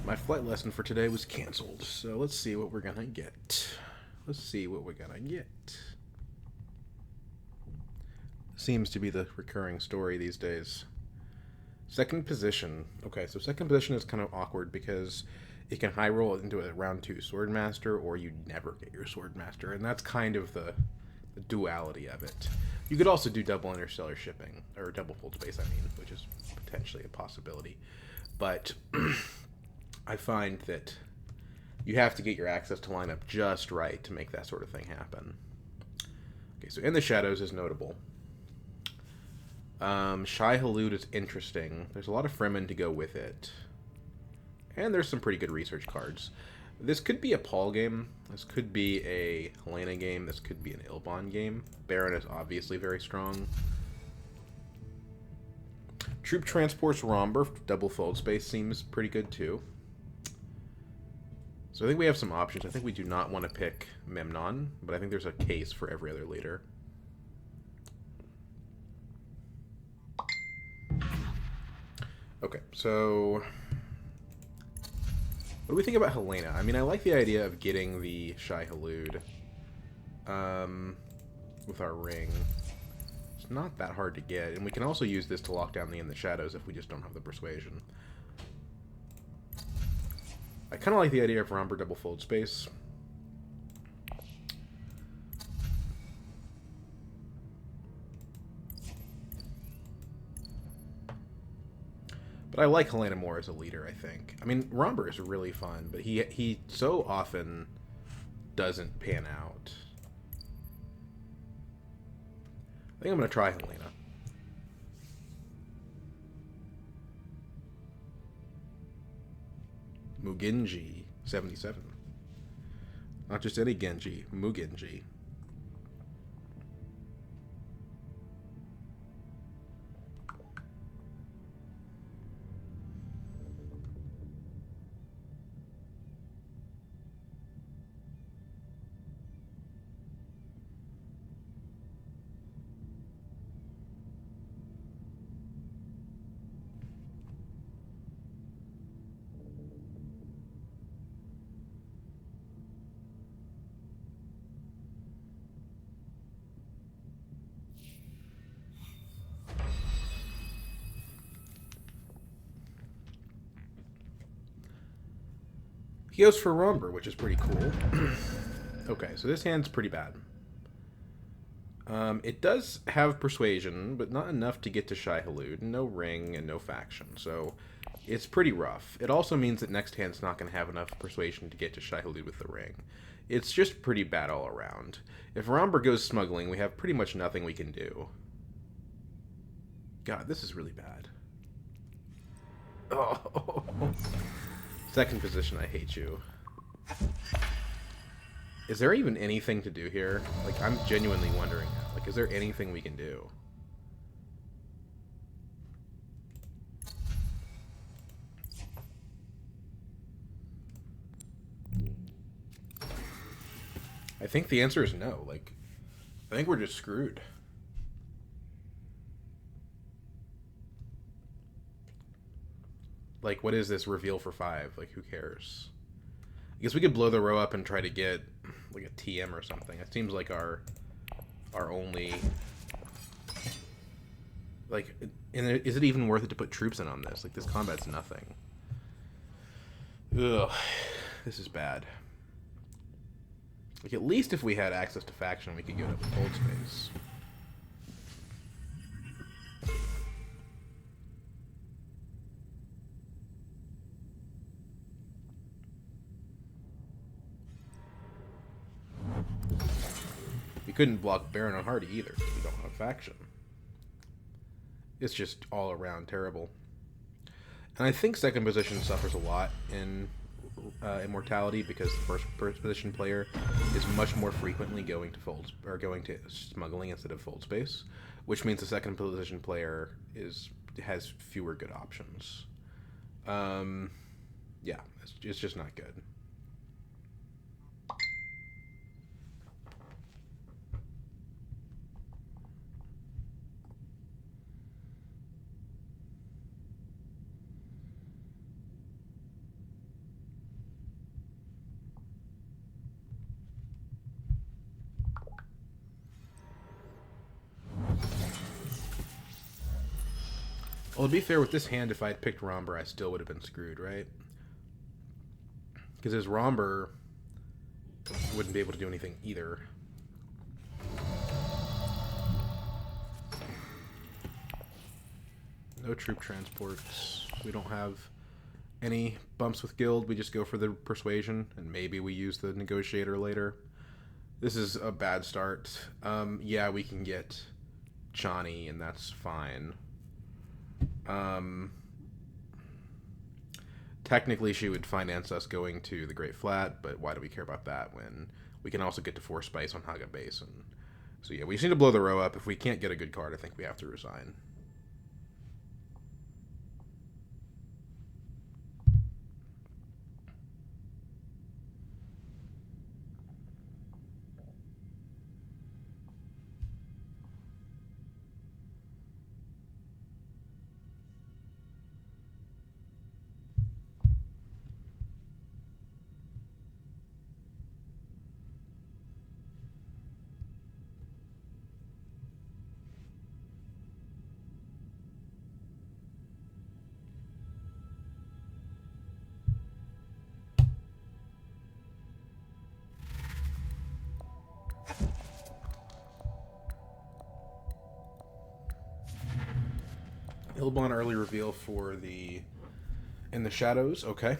My flight lesson for today was canceled, so let's see what we're gonna get. Let's see what we're gonna get. Seems to be the recurring story these days. Second position. Okay, so second position is kind of awkward because it can high roll into a round 2 Swordmaster, or you never get your Swordmaster, and that's kind of the duality of it. You could also do double interstellar shipping, or double fold space, I mean, which is potentially a possibility. But I find that you have to get your access to line up just right to make that sort of thing happen. Okay, so In the Shadows is notable. Shai Halud is interesting. There's a lot of Fremen to go with it. And there's some pretty good research cards. This could be a Paul game. This could be a Helena game. This could be an Ilbon game. Baron is obviously very strong. Troop Transports Romber, double fold space, seems pretty good too. So I think we have some options. I think we do not want to pick Memnon, but I think there's a case for every other leader. Okay, so what do we think about Helena? I mean, I like the idea of getting the Shai Halud with our ring. It's not that hard to get, and we can also use this to lock down the In the Shadows if we just don't have the Persuasion. I kind of like the idea of Romber double fold space. But I like Helena more as a leader, I think. I mean, Romber is really fun, but he so often doesn't pan out. I think I'm going to try Helena. Mugenji, 77. Not just any Genji, Mugenji. He goes for Romber, which is pretty cool. Okay, so this hand's pretty bad. It does have Persuasion, but not enough to get to Shai Halud. No ring and no faction, so it's pretty rough. It also means that next hand's not going to have enough Persuasion to get to Shai Halud with the ring. It's just pretty bad all around. If Romber goes smuggling, we have pretty much nothing we can do. God, this is really bad. Oh. Second position, I hate you. Is there even anything to do here? Like, I'm genuinely wondering now. Like, is there anything we can do? I think the answer is no. Like, I think we're just screwed. Like, what is this reveal for 5? Like, who cares? I guess we could blow the row up and try to get, like, a TM or something. It seems like our only... Like, and is it even worth it to put troops in on this? Like, this combat's nothing. Ugh. This is bad. Like, at least if we had access to faction, we could get up with fold space. We couldn't block Baron on Hardy either, because we don't have faction. It's just all around terrible. And I think second position suffers a lot in Immortality because the first position player is much more frequently going to fold or going to smuggling instead of fold space, which means the second position player has fewer good options. Yeah, it's just not good. Well, to be fair, with this hand, if I had picked Romber, I still would have been screwed, right? Because his Romber wouldn't be able to do anything either. No troop transports. We don't have any bumps with guild. We just go for the persuasion, and maybe we use the negotiator later. This is a bad start. Yeah, we can get Chani, and that's fine. Technically, she would finance us going to the Great Flat, but why do we care about that when we can also get to 4 spice on Haga Basin? So yeah, we just need to blow the row up. If we can't get a good card, I think we have to resign. Ilbon early reveal for the In the Shadows, okay.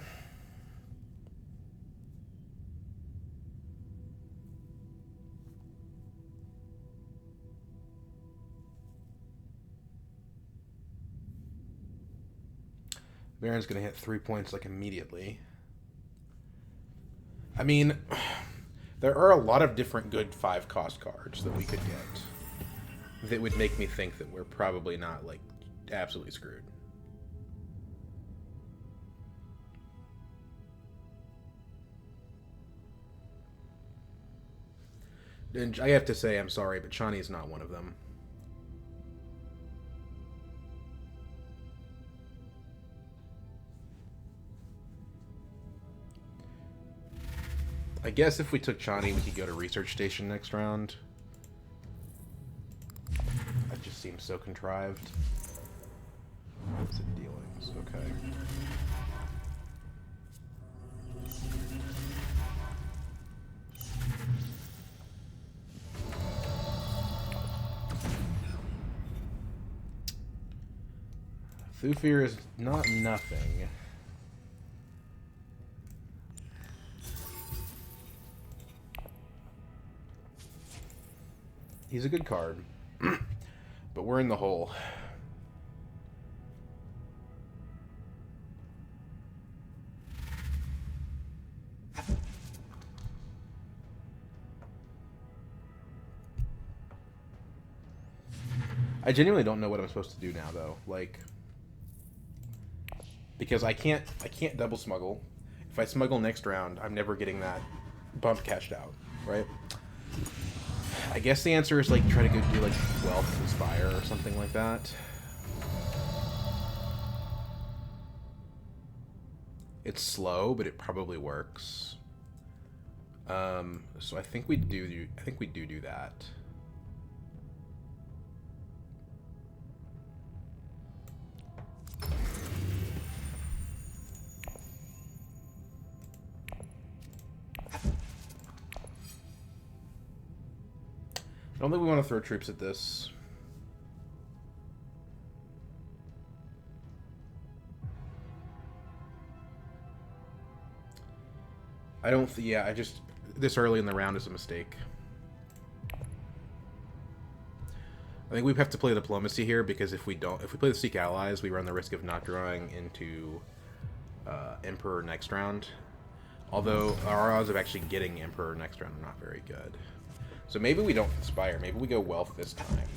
Baron's gonna hit 3 points like immediately. I mean, there are a lot of different good 5-cost cards that we could get that would make me think that we're probably not like absolutely screwed. And I have to say, I'm sorry, but Chani's not one of them. I guess if we took Chani, we could go to Research Station next round. That just seems so contrived. What's it dealings? Okay. Thufir is not nothing. He's a good card, but we're in the hole. I genuinely don't know what I'm supposed to do now, though. Like, because I can't double smuggle. If I smuggle next round, I'm never getting that bump cashed out, right? I guess the answer is like try to go do like Wealth Inspire or something like that. It's slow, but it probably works. So I think we do that. I don't think we want to throw troops at this. I don't. Yeah, I just this early in the round is a mistake. I think we have to play diplomacy here because if we play the Seek Allies, we run the risk of not drawing into Emperor next round. Although our odds of actually getting Emperor next round are not very good. So maybe we don't conspire. Maybe we go Wealth this time.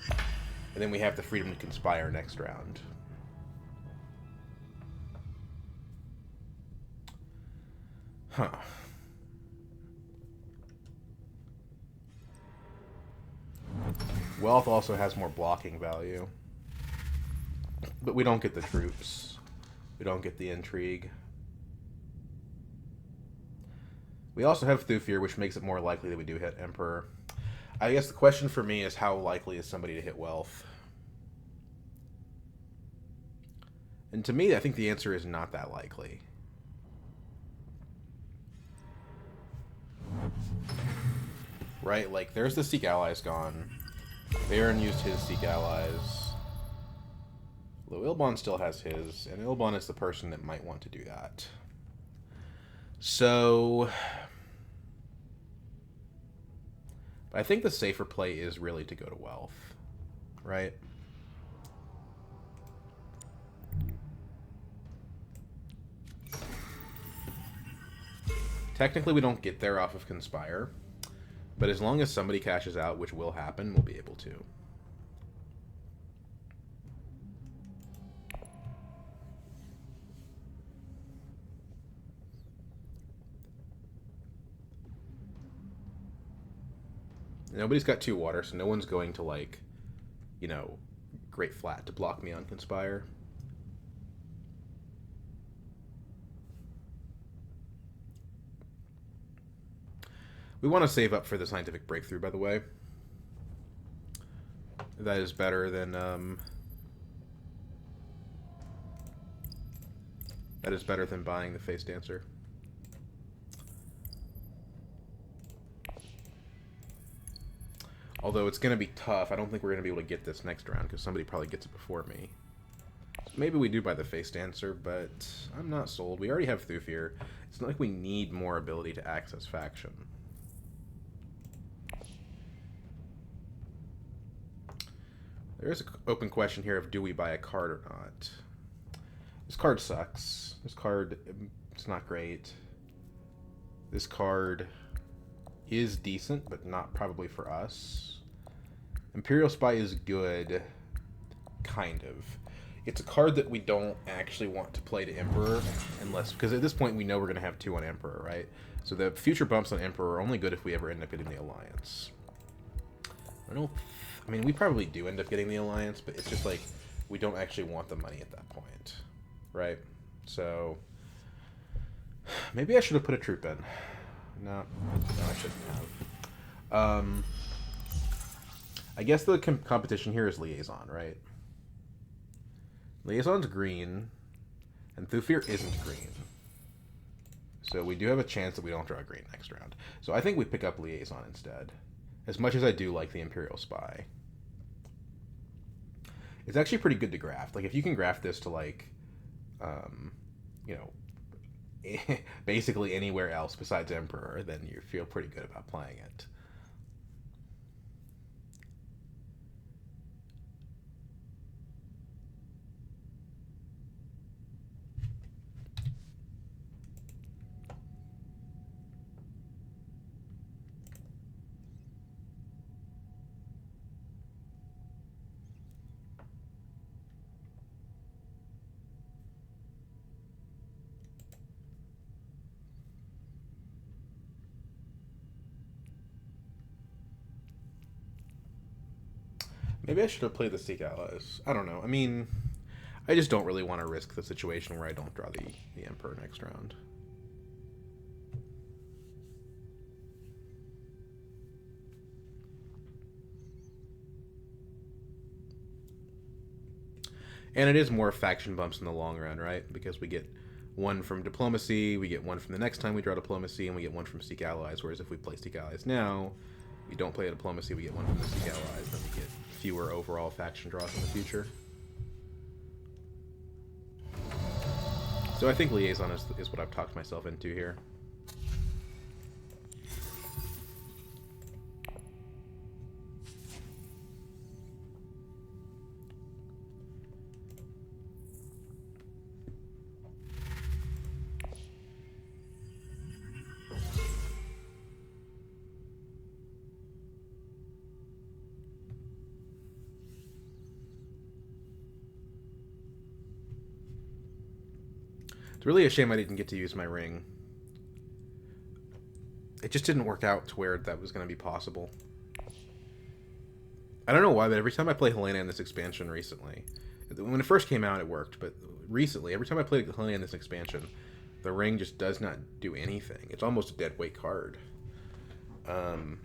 And then we have the freedom to conspire next round. Huh. Wealth also has more blocking value. But we don't get the troops. We don't get the intrigue. We also have Thufir, which makes it more likely that we do hit Emperor. I guess the question for me is how likely is somebody to hit Wealth? And to me, I think the answer is not that likely. Right? Like, there's the Seek Allies gone. Baron used his Seek Allies. Though Ilbon still has his, and Ilbon is the person that might want to do that. So... I think the safer play is really to go to Wealth. Right? Technically, we don't get there off of Conspire. But as long as somebody cashes out, which will happen, we'll be able to. Nobody's got 2 water, so no one's going to, like, you know, Great Flat to block me on Conspire. We want to save up for the Scientific Breakthrough, by the way. That is better than, that is better than buying the Face Dancer. Although it's going to be tough. I don't think we're going to be able to get this next round, because somebody probably gets it before me. So maybe we do buy the Face Dancer, but I'm not sold. We already have Thufir. It's not like we need more ability to access faction. There is an open question here of do we buy a card or not. This card sucks. This card, it's not great. This card is decent, but not probably for us. Imperial Spy is good, kind of. It's a card that we don't actually want to play to Emperor, unless, because at this point we know we're going to have 2 on Emperor, right? So the future bumps on Emperor are only good if we ever end up getting the Alliance. I mean, we probably do end up getting the Alliance, but it's just like, we don't actually want the money at that point, right? So, maybe I should have put a troop in. No, I shouldn't have. I guess the competition here is Liaison, right? Liaison's green, and Thufir isn't green. So we do have a chance that we don't draw green next round. So I think we pick up Liaison instead. As much as I do like the Imperial Spy. It's actually pretty good to graft. Like, if you can graft this to, like, you know, basically anywhere else besides Emperor, then you feel pretty good about playing it. Maybe I should have played the Seek Allies. I don't know. I mean, I just don't really want to risk the situation where I don't draw the Emperor next round. And it is more faction bumps in the long run, right? Because we get 1 from Diplomacy, we get 1 from the next time we draw Diplomacy, and we get 1 from Seek Allies. Whereas if we play Seek Allies now, we don't play a Diplomacy, we get 1 from the Seek Allies, then we get fewer overall faction draws in the future. So I think Liaison is what I've talked myself into here. It's really a shame I didn't get to use my ring. It just didn't work out to where that was going to be possible. I don't know why, but every time I play Helena in this expansion recently, when it first came out it worked, but recently, every time I play Helena in this expansion, the ring just does not do anything. It's almost a dead weight card. And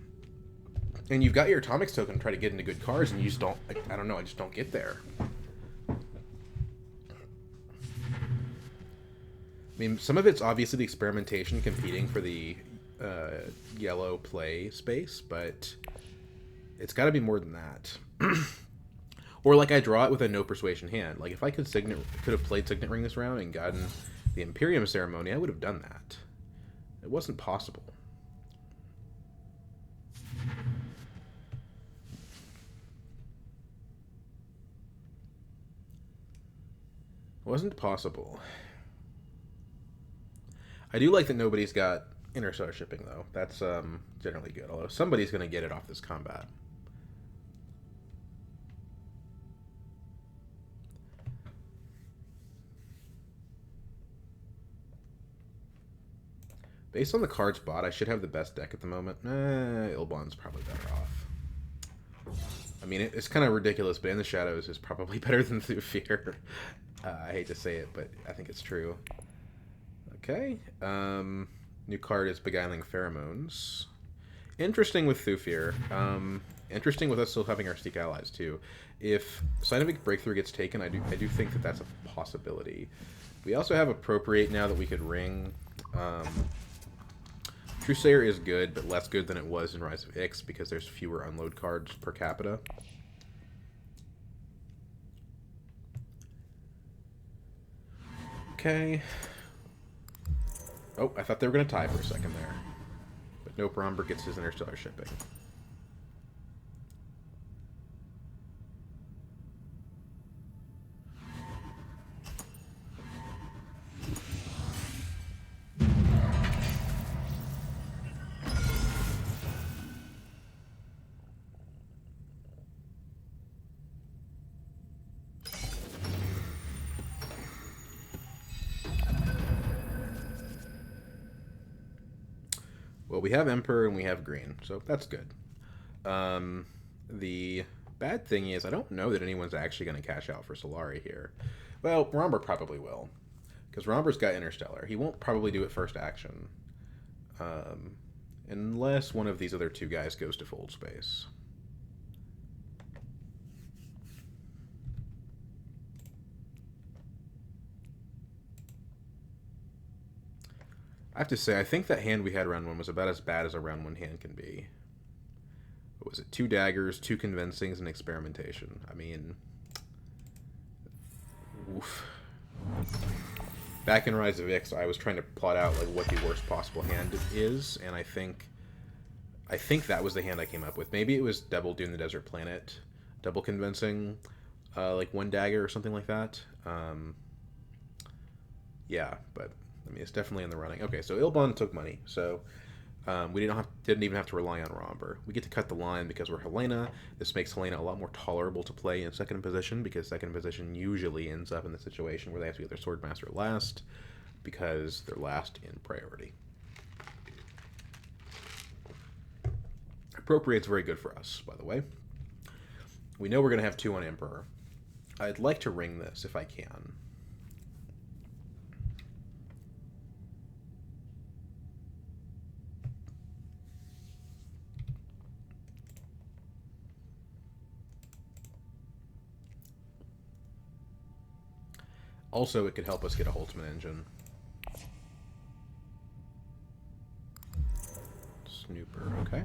you've got your Atomics token to try to get into good cards, and you just don't, I don't know, I just don't get there. I mean, some of it's obviously the experimentation competing for the yellow play space, but it's got to be more than that. Or like I draw it with a no persuasion hand. Like if I could have played Signet Ring this round and gotten the Imperium Ceremony, I would have done that. It wasn't possible. It wasn't possible. I do like that nobody's got Interstellar Shipping though. That's generally good. Although somebody's going to get it off this combat. Based on the cards bought, I should have the best deck at the moment. Ilbon's probably better off. I mean, it's kind of ridiculous, but In the Shadows is probably better than Through Fear. I hate to say it, but I think it's true. Okay. New card is Beguiling Pheromones. Interesting with Thufir. Interesting with us still having our Sneak Allies, too. If Scientific Breakthrough gets taken, I do think that that's a possibility. We also have Appropriate now that we could ring. Truesayer is good, but less good than it was in Rise of Ix because there's fewer unload cards per capita. Okay. Oh, I thought they were going to tie for a second there. But nope, Romber gets his Interstellar Shipping. Well, we have Emperor and we have Green, so that's good. The bad thing is I don't know that anyone's actually going to cash out for Solari here. Well, Romber probably will, because Romber's got Interstellar. He won't probably do it first action, unless one of these other two guys goes to Fold Space. I have to say, I think that hand we had round one was about as bad as a round one hand can be. What was it? 2 daggers, 2 convincings, and experimentation. I mean, oof. Back in Rise of Ix, I was trying to plot out like what the worst possible hand is, and I think that was the hand I came up with. Maybe it was double Dune the Desert Planet, double convincing, like 1 dagger or something like that. Yeah, but I mean, it's definitely in the running. Okay, so Ilbon took money, so we didn't even have to rely on Romber. We get to cut the line because we're Helena. This makes Helena a lot more tolerable to play in second position because second position usually ends up in the situation where they have to get their Swordmaster last because they're last in priority. Appropriate's very good for us, by the way. We know we're going to have 2 on Emperor. I'd like to ring this if I can. Also, it could help us get a Holtzman engine. Snooper, okay.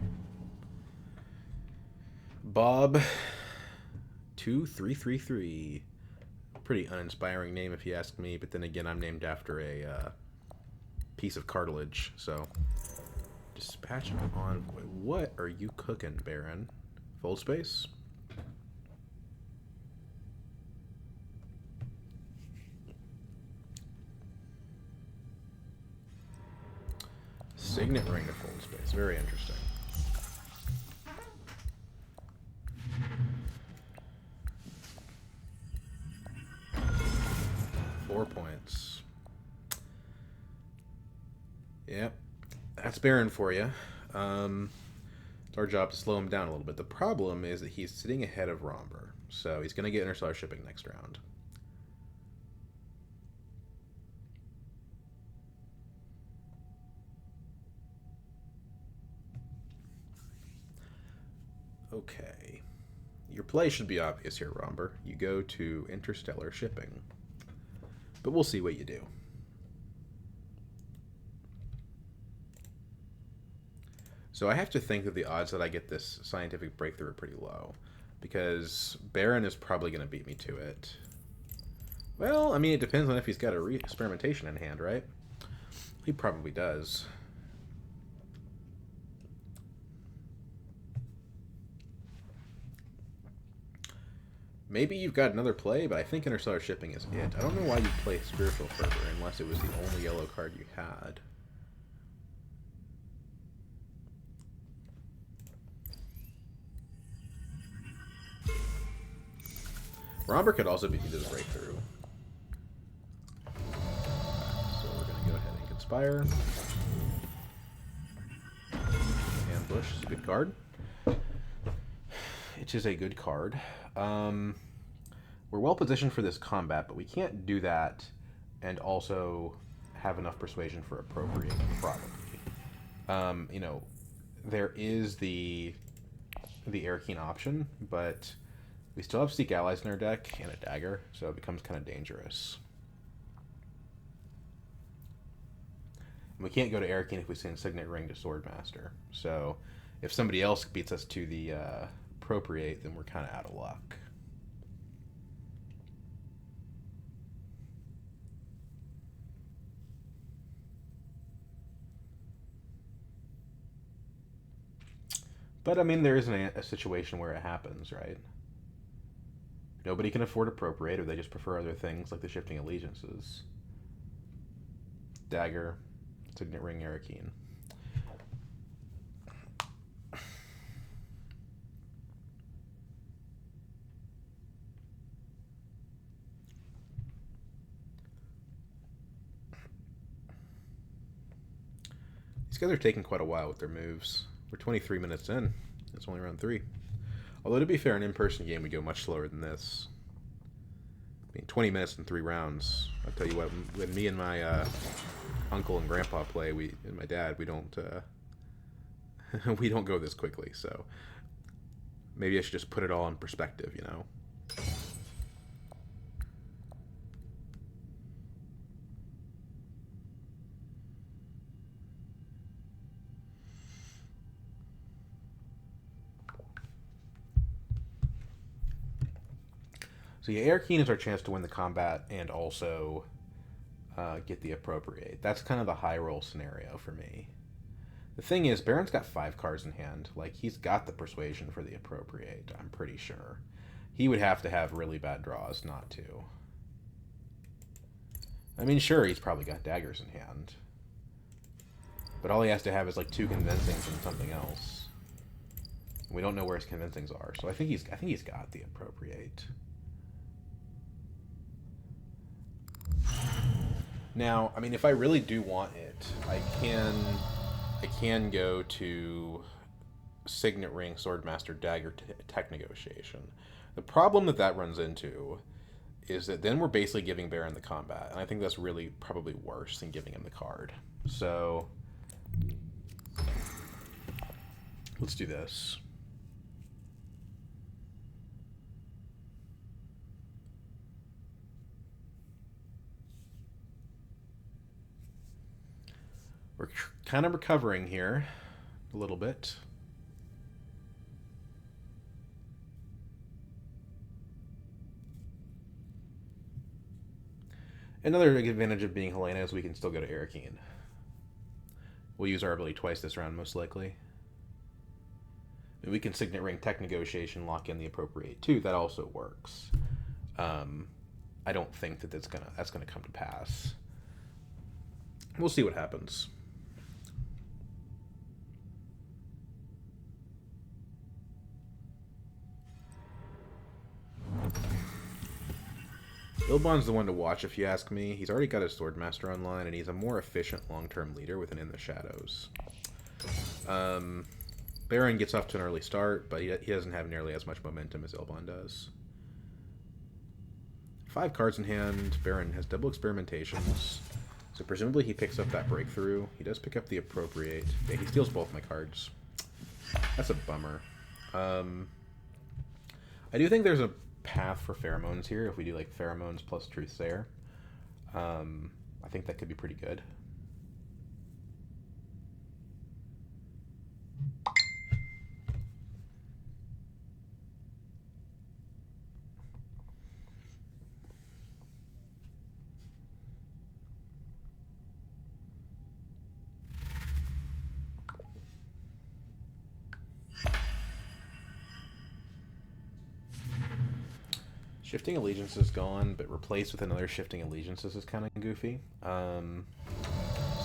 Bob 2333. Pretty uninspiring name if you ask me, but then again, I'm named after a piece of cartilage, so. Dispatch Envoy. What are you cooking, Baron? Fold space? Signet Ring to Fold space. Very interesting. Four points. Yep. That's Baron for you. It's our job to slow him down a little bit. The problem is that he's sitting ahead of Romber, so he's going to get Interstellar Shipping next round. Okay. Your play should be obvious here, Romber. You go to Interstellar Shipping. But we'll see what you do. So I have to think that the odds that I get this scientific breakthrough are pretty low, because Baron is probably going to beat me to it. Well, I mean, it depends on if he's got a experimentation in hand, right? He probably does. Maybe you've got another play, but I think Interstellar Shipping is it. I don't know why you play Spiritual Fervor unless it was the only yellow card you had. Romber could also beat me to the breakthrough. So we're going to go ahead and Conspire. Ambush is a good card. It is a good card. We're well positioned for this combat, but we can't do that and also have enough persuasion for Appropriate, probably. You know, there is the Air option, but we still have Seek Allies in our deck and a Dagger, so it becomes kind of dangerous. And we can't go to Air if we send Signet Ring to Swordmaster. So if somebody else beats us to the Appropriate, then we're kind of out of luck. But, I mean, there isn't a situation where it happens, right? Nobody can afford Appropriate, or they just prefer other things like the Shifting Allegiances. Dagger, Signet Ring, Arakeen. These guys are taking quite a while with their moves. We're 23 minutes in. It's only round 3. Although, to be fair, an in-person game would go much slower than this. I mean, 20 minutes and 3 rounds. I'll tell you what, when me and my uncle and grandpa play, and my dad, we don't we don't go this quickly. So maybe I should just put it all in perspective, you know. So yeah, Air Keen is our chance to win the combat and also get the Appropriate. That's kind of the high roll scenario for me. The thing is, Baron's got 5 cards in hand. Like, he's got the Persuasion for the Appropriate, I'm pretty sure. He would have to have really bad draws not to. I mean, sure, he's probably got daggers in hand. But all he has to have is like 2 Convincings and something else. We don't know where his Convincings are, so I think he's got the Appropriate. Now, I mean, if I really do want it, I can go to Signet Ring, Swordmaster, Dagger, Tech Negotiation. The problem that runs into is that then we're basically giving Baron the combat, and I think that's really probably worse than giving him the card. So let's do this. We're kind of recovering here a little bit. Another advantage of being Helena is we can still go to Arakeen. We'll use our ability twice this round, most likely. And we can Signet Ring, Tech Negotiation, lock in the Appropriate too. That also works. I don't think that that's gonna come to pass. We'll see what happens. Ilbon's the one to watch, if you ask me. He's already got his Swordmaster online, and he's a more efficient long-term leader with an In the Shadows. Baron gets off to an early start, but he doesn't have nearly as much momentum as Ilbon does. 5 cards in hand. Baron has double experimentations, so presumably he picks up that breakthrough. He does pick up the Appropriate. Yeah, he steals both my cards. That's a bummer. I do think there's a path for pheromones here if we do like pheromones plus Truth Sayer. I think that could be pretty good. Shifting Allegiance is gone, but replaced with another Shifting Allegiances is kind of goofy. So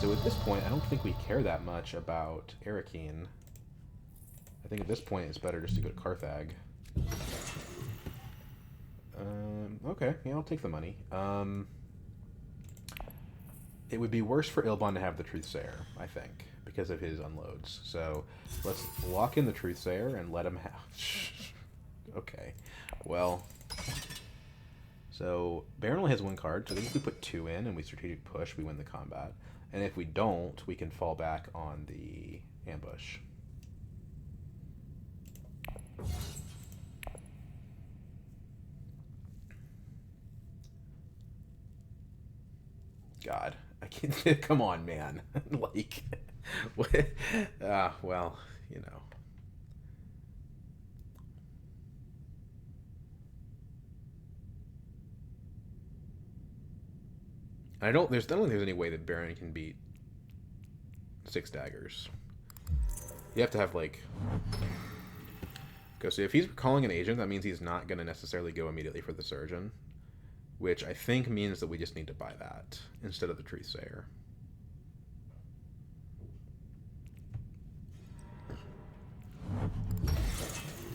at this point, I don't think we care that much about Arakeen. I think at this point it's better just to go to Carthag. Okay, yeah, I'll take the money. It would be worse for Ilbon to have the Truthsayer, I think, because of his unloads. So let's lock in the Truthsayer and let him have... Okay, well... So Baron only has one card, so I think if we put 2 in and we strategic push, we win the combat. And if we don't, we can fall back on the ambush. God, I can't. Come on, man. Like, what? Well, you know. I don't think there's any way that Baron can beat 6 daggers. You have to have, like... So if he's calling an agent, that means he's not going to necessarily go immediately for the surgeon. Which I think means that we just need to buy that instead of the Truthsayer.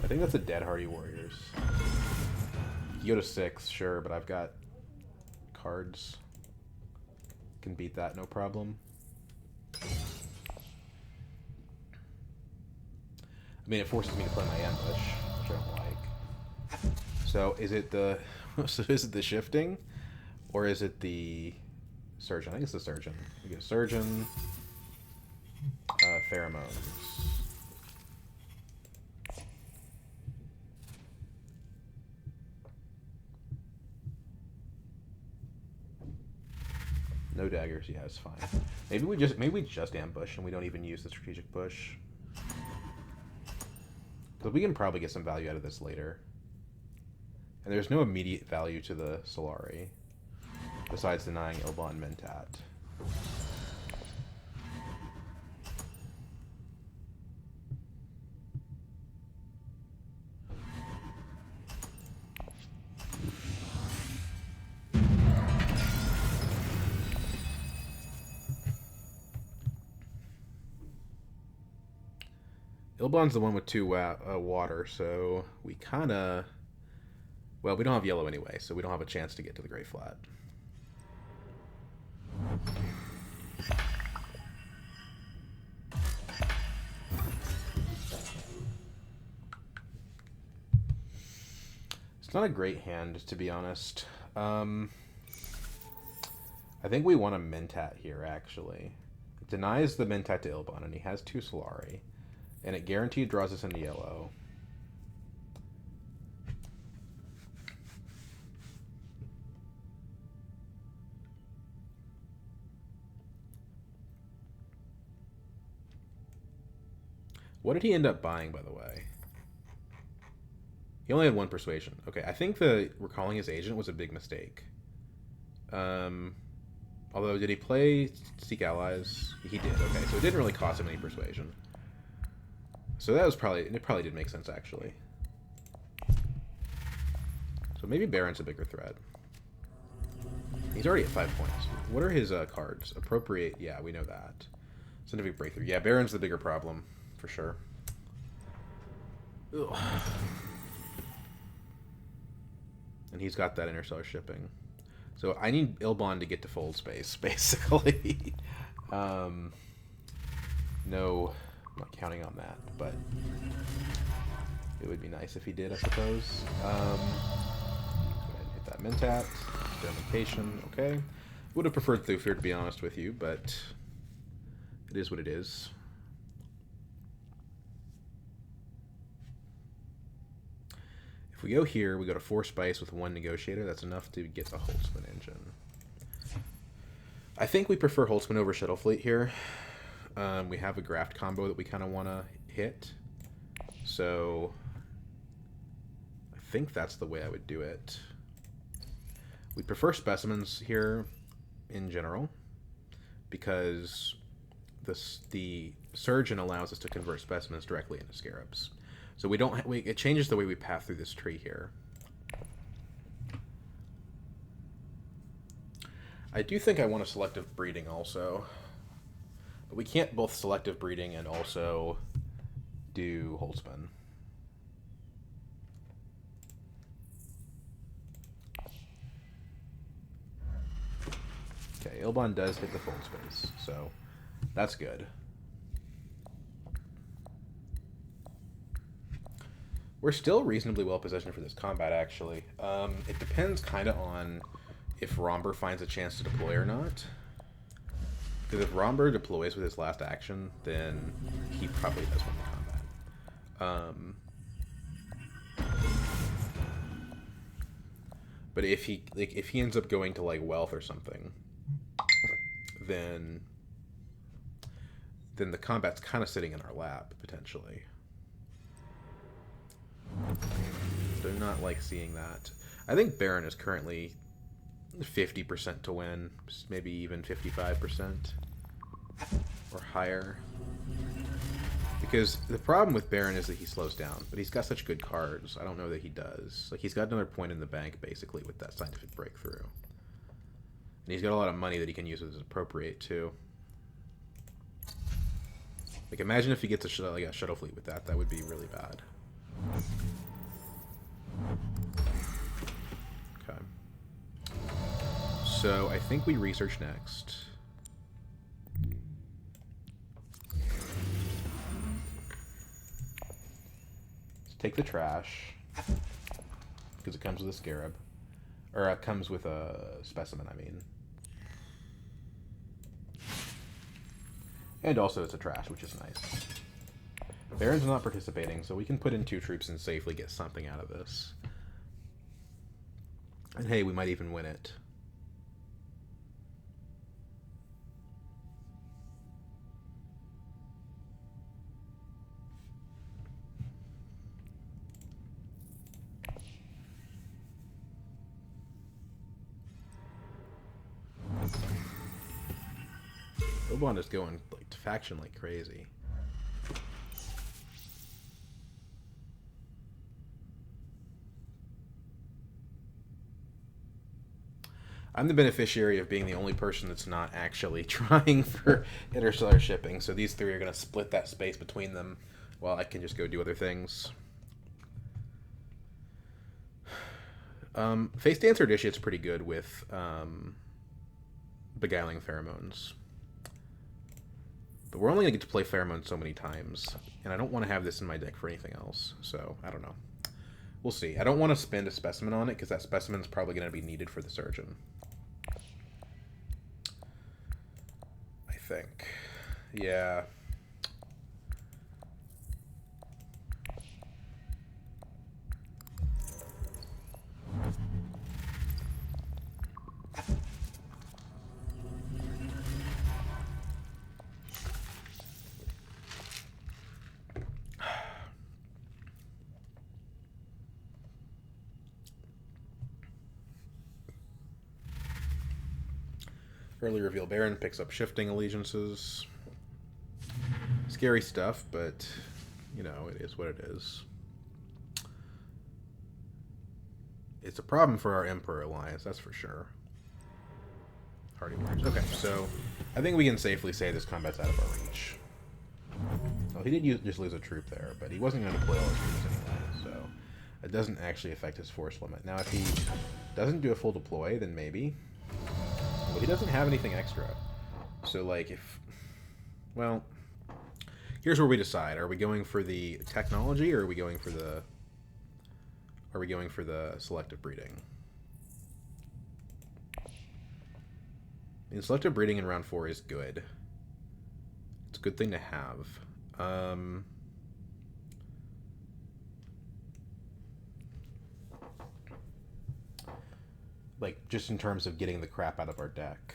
I think that's a Dead Hardy Warriors. You go to 6, sure, but I've got cards. Can beat that, no problem. I mean, it forces me to play my ambush, which I don't like. So, is it the... So is it the shifting? Or is it the surgeon? I think it's the surgeon. We get surgeon... pheromones. No daggers, yeah, it's fine. Maybe we just ambush and we don't even use the strategic push. But we can probably get some value out of this later. And there's no immediate value to the Solari, besides denying Ilbon Mentat. Ilbon's the one with 2 water, so we kind of... Well, we don't have yellow anyway, so we don't have a chance to get to the Grey Flat. It's not a great hand, to be honest. I think we want a Mentat here, actually. It denies the Mentat to Ilbon, and he has 2 Solari. And it guaranteed draws us into yellow. What did he end up buying, by the way? He only had 1 persuasion. Okay, I think the recalling his agent was a big mistake. Although, did he play Seek Allies? He did, okay. So it didn't really cost him any persuasion. So that was it probably did make sense, actually. So maybe Baron's a bigger threat. He's already at 5 points. What are his cards? Appropriate, yeah, we know that. Scientific Breakthrough. Yeah, Baron's the bigger problem, for sure. Ugh. And he's got that interstellar shipping. So I need Ilbon to get to fold space, basically. No... I'm not counting on that, but it would be nice if he did, I suppose. Go ahead and hit that Mentat. Experimentation, okay. Would have preferred Thufir, to be honest with you, but it is what it is. If we go here, we go to 4 spice with 1 negotiator. That's enough to get the Holtzman engine. I think we prefer Holtzman over Shuttlefleet here. We have a graft combo that we kind of want to hit. So I think that's the way I would do it. We prefer specimens here in general because the surgeon allows us to convert specimens directly into scarabs. So we don't it changes the way we path through this tree here. I do think I want a selective breeding also. But we can't both selective breeding and also do Holtzman. Okay, Ilbon does hit the fold space, so that's good. We're still reasonably well positioned for this combat, actually. It depends kind of on if Romber finds a chance to deploy or not. Because if Romber deploys with his last action, then he probably does win the combat. But if he ends up going to like Wealth or something, then the combat's kind of sitting in our lap potentially. Do not like seeing that. I think Baron is currently 50% to win, maybe even 55% or higher. Because the problem with Baron is that he slows down, but he's got such good cards. I don't know that he does. Like, he's got another point in the bank, basically, with that scientific breakthrough. And he's got a lot of money that he can use as appropriate, too. Like, imagine if he gets a shuttle fleet with that. That would be really bad. Okay. So, I think we research next. Let's take the trash. Because it comes with a scarab. Or it comes with a specimen, I mean. And also it's a trash, which is nice. Baron's not participating, so we can put in 2 troops and safely get something out of this. And hey, we might even win it. Oban is going like to faction like crazy. I'm the beneficiary of being the only person that's not actually trying for interstellar shipping, so these 3 are going to split that space between them while I can just go do other things. Face Dancer Initiate's pretty good with Beguiling Pheromones. But we're only going to get to play Pheromones so many times, and I don't want to have this in my deck for anything else, so I don't know. We'll see. I don't want to spend a specimen on it, because that specimen's probably going to be needed for the Surgeon. I think. Yeah. Early reveal Baron picks up shifting allegiances. Scary stuff, but, you know, it is what it is. It's a problem for our Emperor Alliance, that's for sure. Hardy Warriors. Okay, so I think we can safely say this combat's out of our reach. Well, he did just lose a troop there, but he wasn't going to deploy all his troops anyway, so it doesn't actually affect his force limit. Now, if he doesn't do a full deploy, then maybe. But he doesn't have anything extra. So, like, if... Well, here's where we decide. Are we going for the technology, or are we going for the... Are we going for the selective breeding? I mean, selective breeding in round 4 is good. It's a good thing to have. Like, just in terms of getting the crap out of our deck.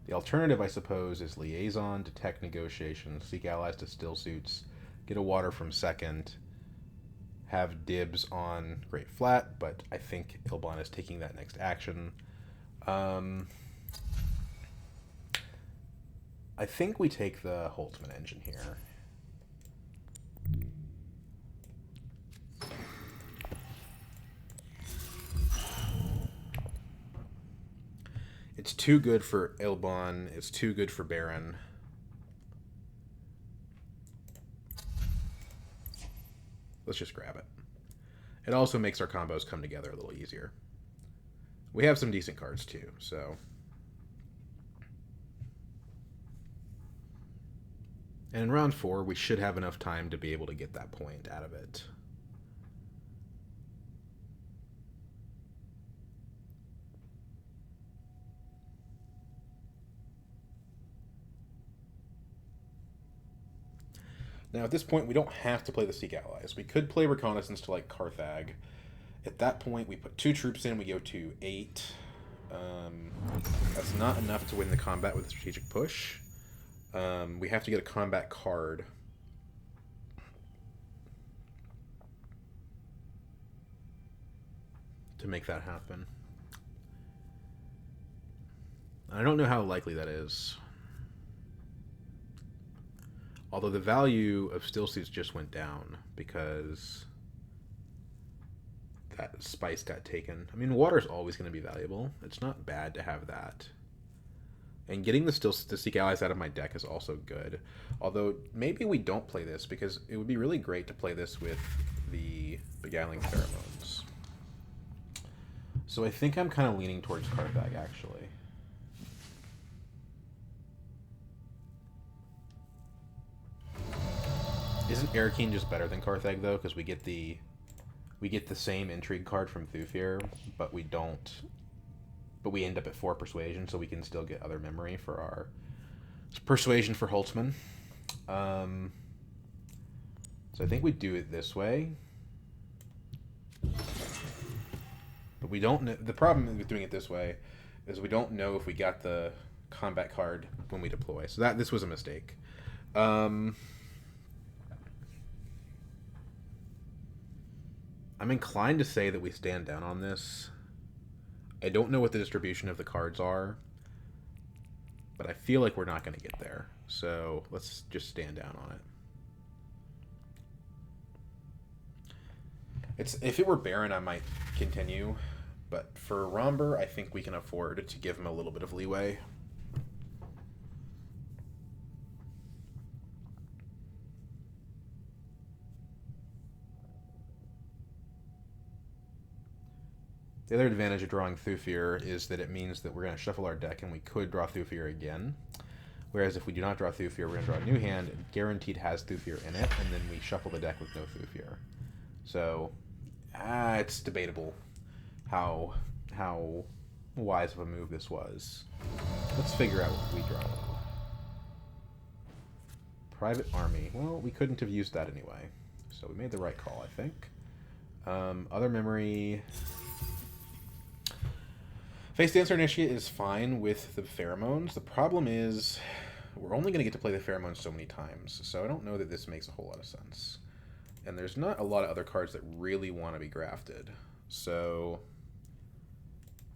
The alternative, I suppose, is Liaison, Detect Negotiation, Seek Allies to Still Suits, get a water from second, have dibs on Great Flat, but I think Ilbon is taking that next action. I think we take the Holtzman engine here. It's too good for Ilbon. It's too good for Baron. Let's just grab it. It also makes our combos come together a little easier. We have some decent cards too, so... And in round 4, we should have enough time to be able to get that point out of it. Now, at this point, we don't have to play the Seek Allies. We could play Reconnaissance to, like, Carthag. At that point, we put 2 troops in, we go to 8. That's not enough to win the combat with a strategic push. We have to get a combat card. To make that happen. I don't know how likely that is. Although the value of still suits just went down because that spice got taken. I mean, water's always going to be valuable. It's not bad to have that. And getting the Seek Allies out of my deck is also good. Although, maybe we don't play this because it would be really great to play this with the Beguiling Pheromones. So I think I'm kind of leaning towards Carthag, actually. Isn't Arakeen just better than Carthag, though? Because we get the same Intrigue card from Thufir, but we don't... But we end up at 4 Persuasion, so we can still get other memory for our... Persuasion for Holtzman. So I think we do it this way. But we don't know... The problem with doing it this way is we don't know if we got the combat card when we deploy. So this was a mistake. I'm inclined to say that we stand down on this. I don't know what the distribution of the cards are, but I feel like we're not going to get there. So let's just stand down on it. If it were Baron, I might continue, but for Romber, I think we can afford to give him a little bit of leeway. The other advantage of drawing Thufir is that it means that we're going to shuffle our deck and we could draw Thufir again. Whereas if we do not draw Thufir, we're going to draw a new hand. It guaranteed has Thufir in it, and then we shuffle the deck with no Thufir. So, it's debatable how wise of a move this was. Let's figure out what we draw. Private Army. Well, we couldn't have used that anyway. So we made the right call, I think. Other memory... Face Dancer Initiate is fine with the Pheromones. The problem is we're only going to get to play the Pheromones so many times, so I don't know that this makes a whole lot of sense. And there's not a lot of other cards that really want to be grafted. So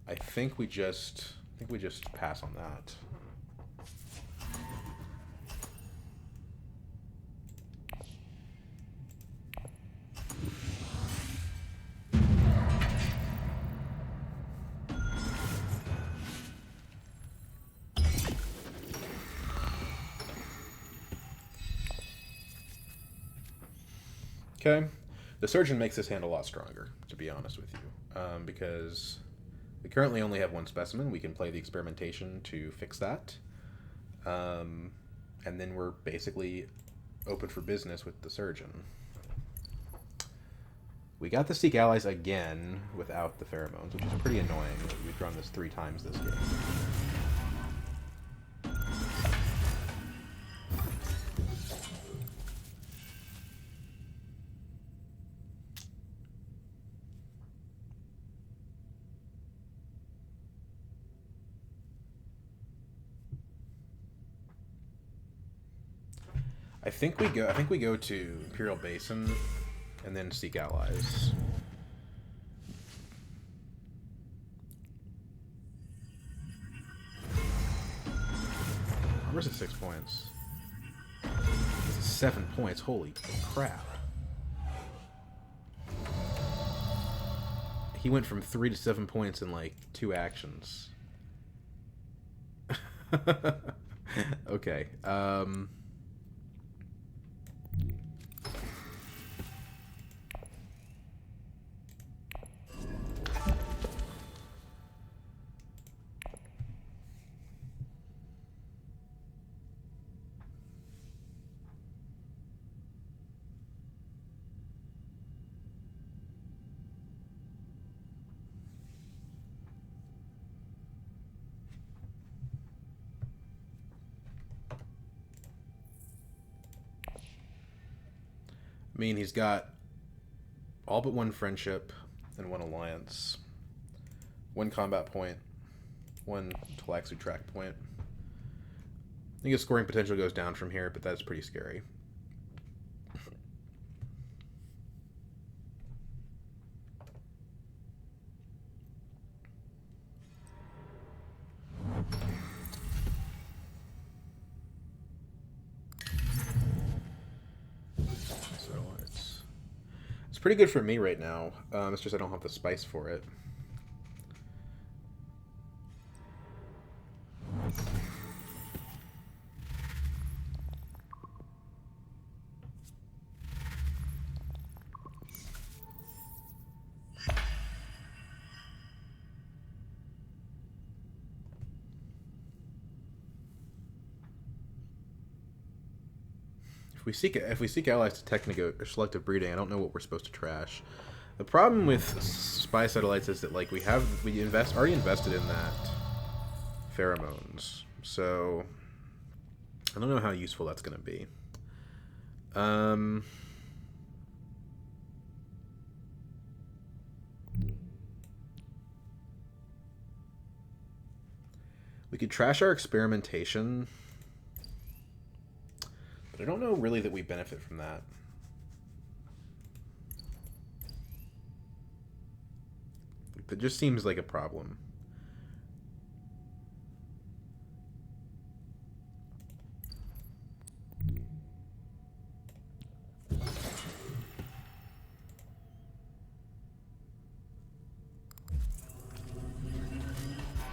I think we just pass on that. Okay, the Surgeon makes this hand a lot stronger, to be honest with you, because we currently only have 1 specimen. We can play the Experimentation to fix that, and then we're basically open for business with the Surgeon. We got the Seek Allies again without the Pheromones, which is pretty annoying. We've drawn this 3 times this game. I think we go to Imperial Basin and then Seek Allies. Where's it 6 points? This is 7 points. Holy crap. He went from 3 to 7 points in like 2 actions. Okay. I mean, he's got all but one friendship and one alliance, one combat point, one Talaxu track point. I think his scoring potential goes down from here, but that's pretty scary. So it's pretty good for me right now. It's just I don't have the spice for it. If we seek allies to technico or selective breeding, I don't know what we're supposed to trash. The problem with spy satellites is that like we already invested in that pheromones, so I don't know how useful that's going to be. We could trash our experimentation. But I don't know really that we benefit from that. It just seems like a problem.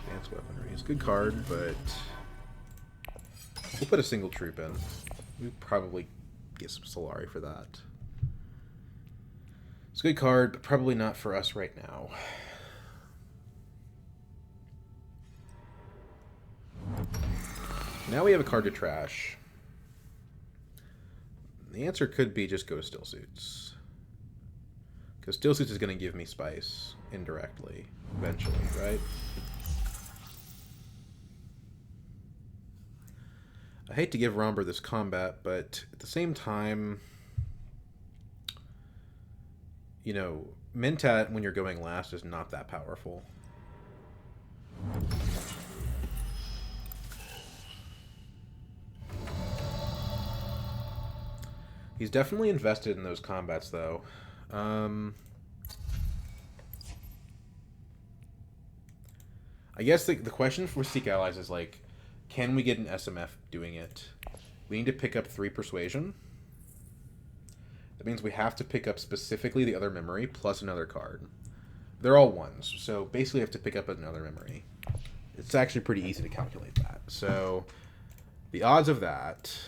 Advanced weaponry is a good card, but we'll put a single troop in. We probably get some Solari for that. It's a good card, but probably not for us right now. Now we have a card to trash. The answer could be just go to Still Suits. Because Still Suits is going to give me spice indirectly, eventually, right? I hate to give Romber this combat, but at the same time, you know, Mentat, when you're going last, is not that powerful. He's definitely invested in those combats, though. I guess the question for Seek Allies is, like, can we get an SMF doing it? We need to pick up 3 Persuasion. That means we have to pick up specifically the other memory plus another card. They're all 1s, so basically we have to pick up another memory. It's actually pretty easy to calculate that. So the odds of that...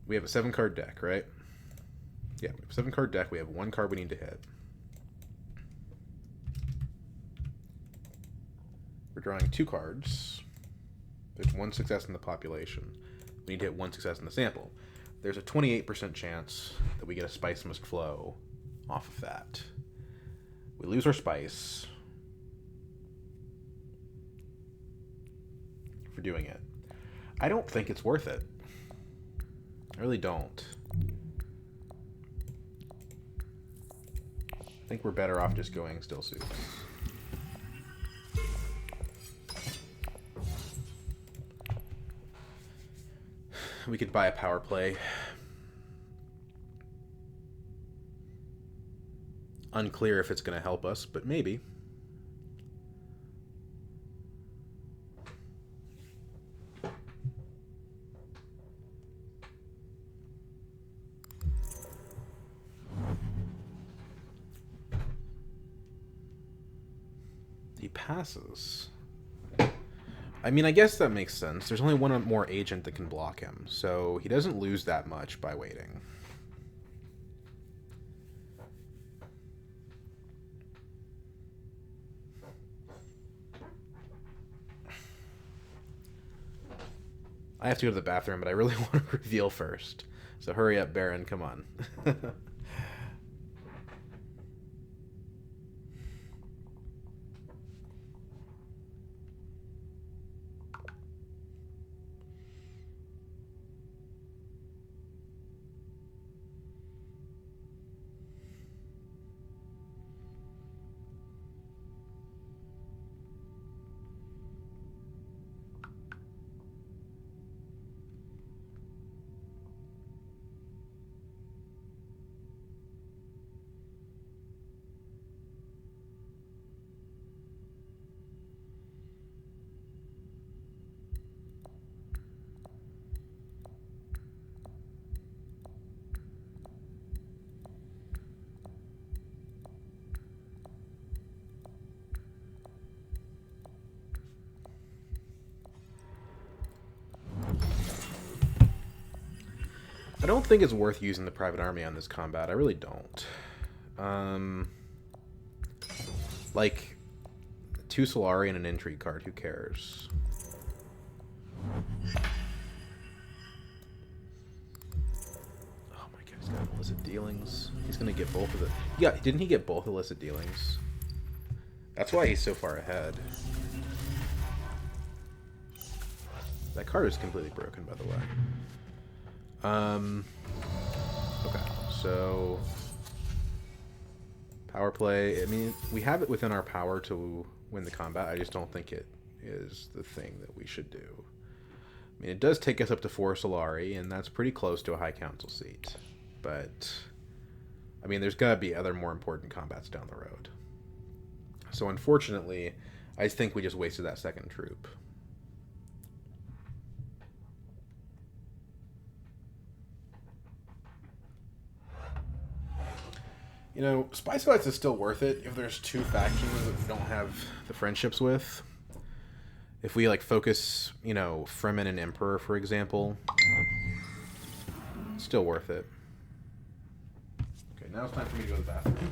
We have a 7-card deck, right? Yeah, we have a 7-card deck. We have 1 card we need to hit. We're drawing 2 cards. There's 1 success in the population. We need to hit 1 success in the sample. There's a 28% chance that we get a Spice Must Flow off of that. We lose our spice for doing it. I don't think it's worth it. I really don't. I think we're better off just going Still Suits. We could buy a power play. Unclear if it's going to help us, but maybe. passes. I mean, I guess that makes sense. There's only one more agent that can block him, so he doesn't lose that much by waiting. I have to go to the bathroom, but I really want to reveal first. So hurry up, Baron, come on. I don't think it's worth using the private army on this combat. I really don't. Like, 2 Solari and an intrigue card. Who cares? Oh my god, he's got illicit dealings. He's gonna get both of the... Yeah, didn't he get both illicit dealings? That's why he's so far ahead. That card is completely broken, by the way. Okay, so power play. I mean, we have it within our power to win the combat. I just don't think it is the thing that we should do. I mean, it does take us up to 4 Solari, and that's pretty close to a High Council seat. But, I mean, there's gotta be other more important combats down the road. So, unfortunately, I think we just wasted that second troop. You know, Spice Fights is still worth it if there's 2 factions that we don't have the friendships with. If we, like, focus, you know, Fremen and Emperor, for example, it's still worth it. Okay, now it's time for me to go to the bathroom.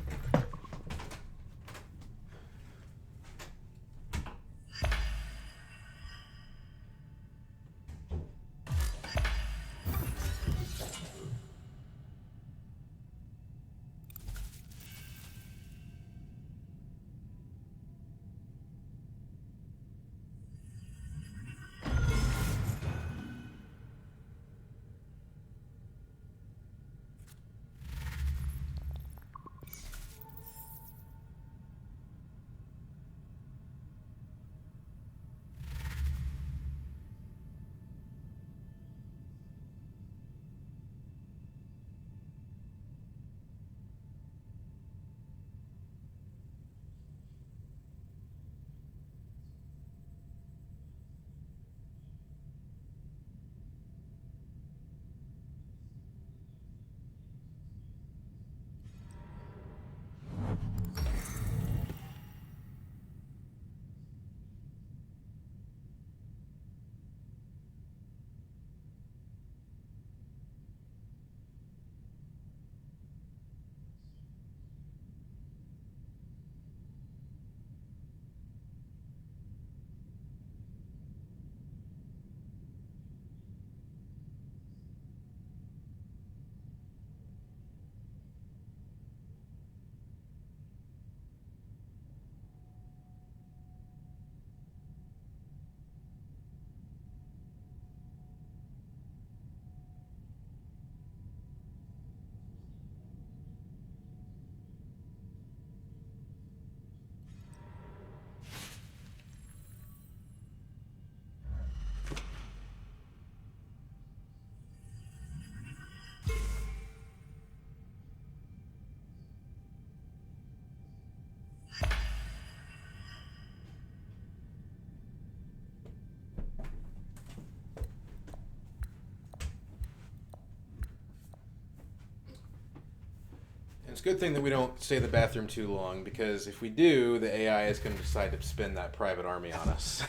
It's a good thing that we don't stay in the bathroom too long, because if we do, the AI is going to decide to spin that private army on us.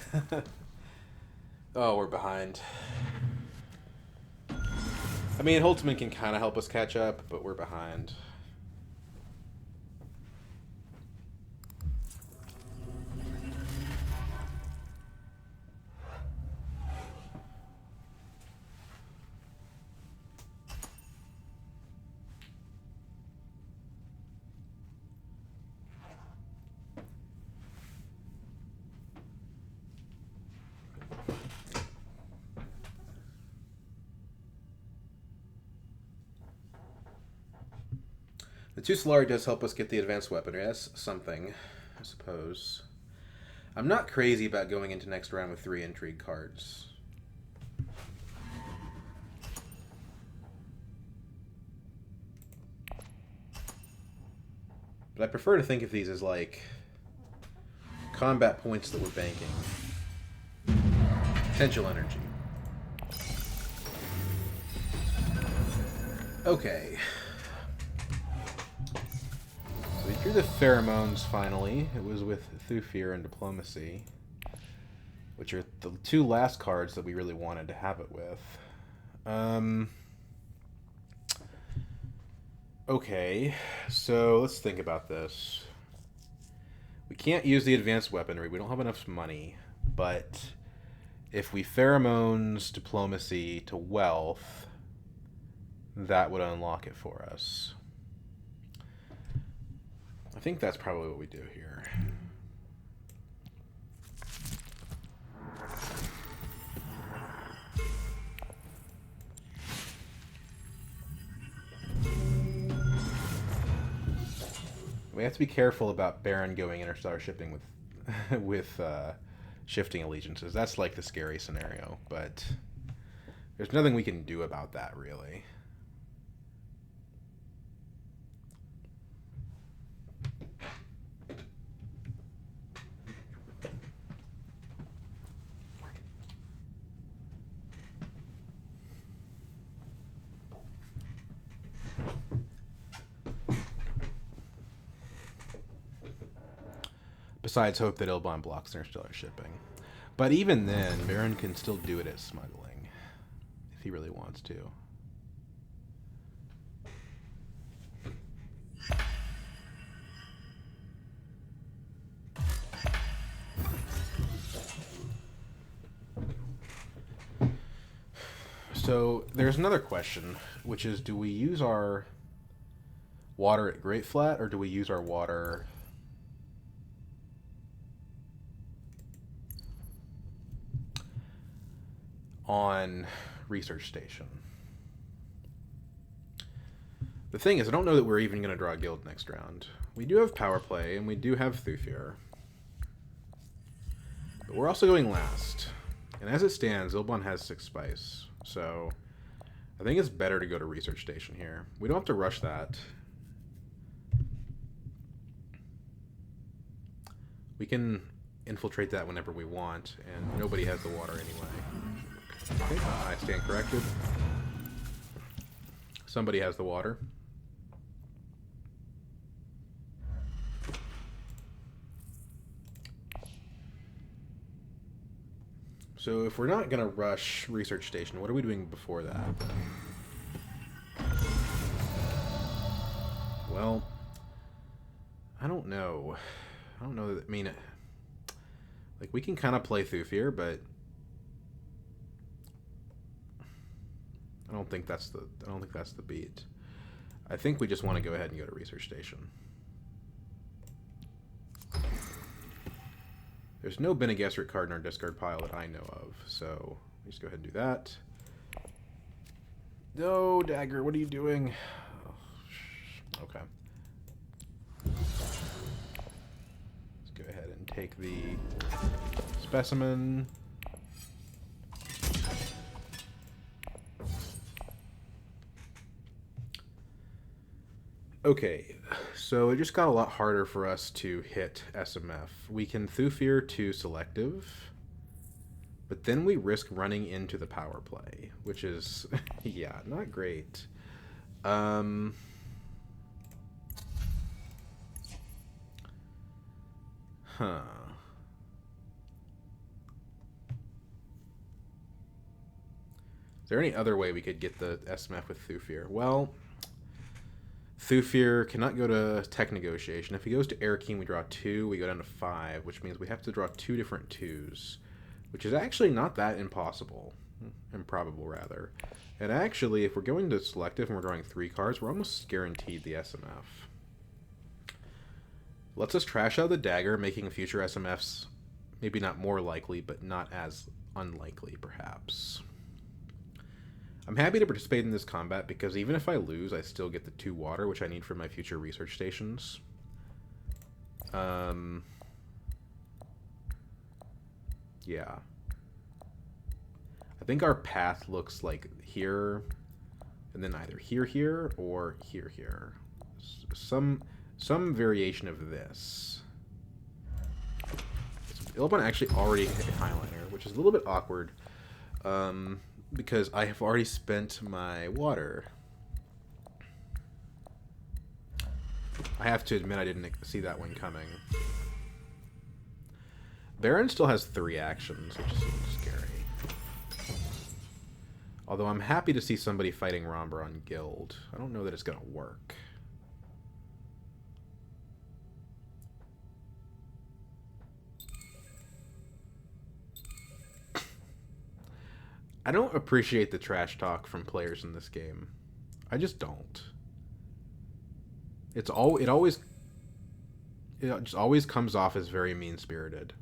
Oh, we're behind. I mean, Holtzman can kind of help us catch up, but we're behind. The 2 Solari does help us get the advanced weaponry. That's something, I suppose. I'm not crazy about going into next round with 3 intrigue cards. But I prefer to think of these as like combat points that we're banking. Potential energy. Okay. So we drew the pheromones finally. It was with Thufir and Diplomacy, which are the 2 last cards that we really wanted to have it with. Okay, so let's think about this. We can't use the advanced weaponry. We don't have enough money. But if we pheromones Diplomacy to wealth, that would unlock it for us. I think that's probably what we do here. We have to be careful about Baron going interstellar shipping with with shifting allegiances. That's like the scary scenario, but there's nothing we can do about that, really. Besides hope that Ilbon blocks interstellar shipping. But even then, Baron can still do it as smuggling, if he really wants to. So there's another question, which is, do we use our water at Great Flat, or do we use our water on Research Station? The thing is, I don't know that we're even going to draw a guild next round. We do have power play, and we do have Thufir. But we're also going last. And as it stands, Ilbon has 6 spice. So I think it's better to go to Research Station here. We don't have to rush that. We can infiltrate that whenever we want, and nobody has the water anyway. Okay, I stand corrected. Somebody has the water. So if we're not going to rush Research Station, what are we doing before that? Well, I don't know. I don't know. I mean, like, we can kind of play Thufir, but I don't think that's the beat. I think we just want to go ahead and go to Research Station. There's no Bene Gesserit card in our discard pile that I know of, so let's go ahead and do that. No, Dagger, what are you doing? Oh, okay. Let's go ahead and take the specimen. Okay, so it just got a lot harder for us to hit SMF. We can Thufir to selective, but then we risk running into the power play, which is, yeah, not great. Huh. Is there any other way we could get the SMF with Thufir? Well, Thufir cannot go to tech negotiation. If he goes to Air King, we draw 2. We go down to 5, which means we have to draw 2 different 2s, which is actually not that impossible. Improbable, rather. And actually, if we're going to selective and we're drawing 3 cards, we're almost guaranteed the SMF. Lets us trash out the dagger, making future SMFs maybe not more likely, but not as unlikely, perhaps. I'm happy to participate in this combat because even if I lose, I still get the 2 water, which I need for my future research stations. Yeah. I think our path looks like here, and then either here, or here. Some variation of this. Ilbon actually already hit Highliner, which is a little bit awkward, because I have already spent my water. I have to admit I didn't see that one coming. Baron still has 3 actions, which is a little scary. Although I'm happy to see somebody fighting Romber on Guild. I don't know that it's going to work. I don't appreciate the trash talk from players in this game. I just don't. It just always comes off as very mean-spirited.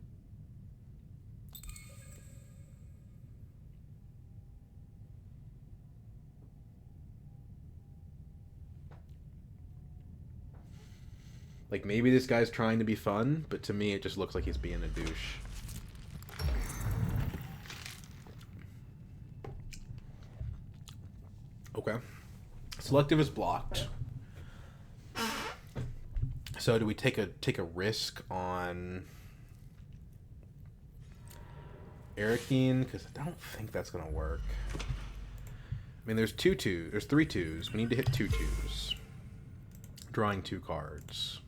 Like, maybe this guy's trying to be fun, but to me it just looks like he's being a douche. Okay. Selective is blocked. So do we take a risk on Arakeen? Because I don't think that's gonna work. I mean, there's 3 2s. We need to hit 2 2s. Drawing 2 cards.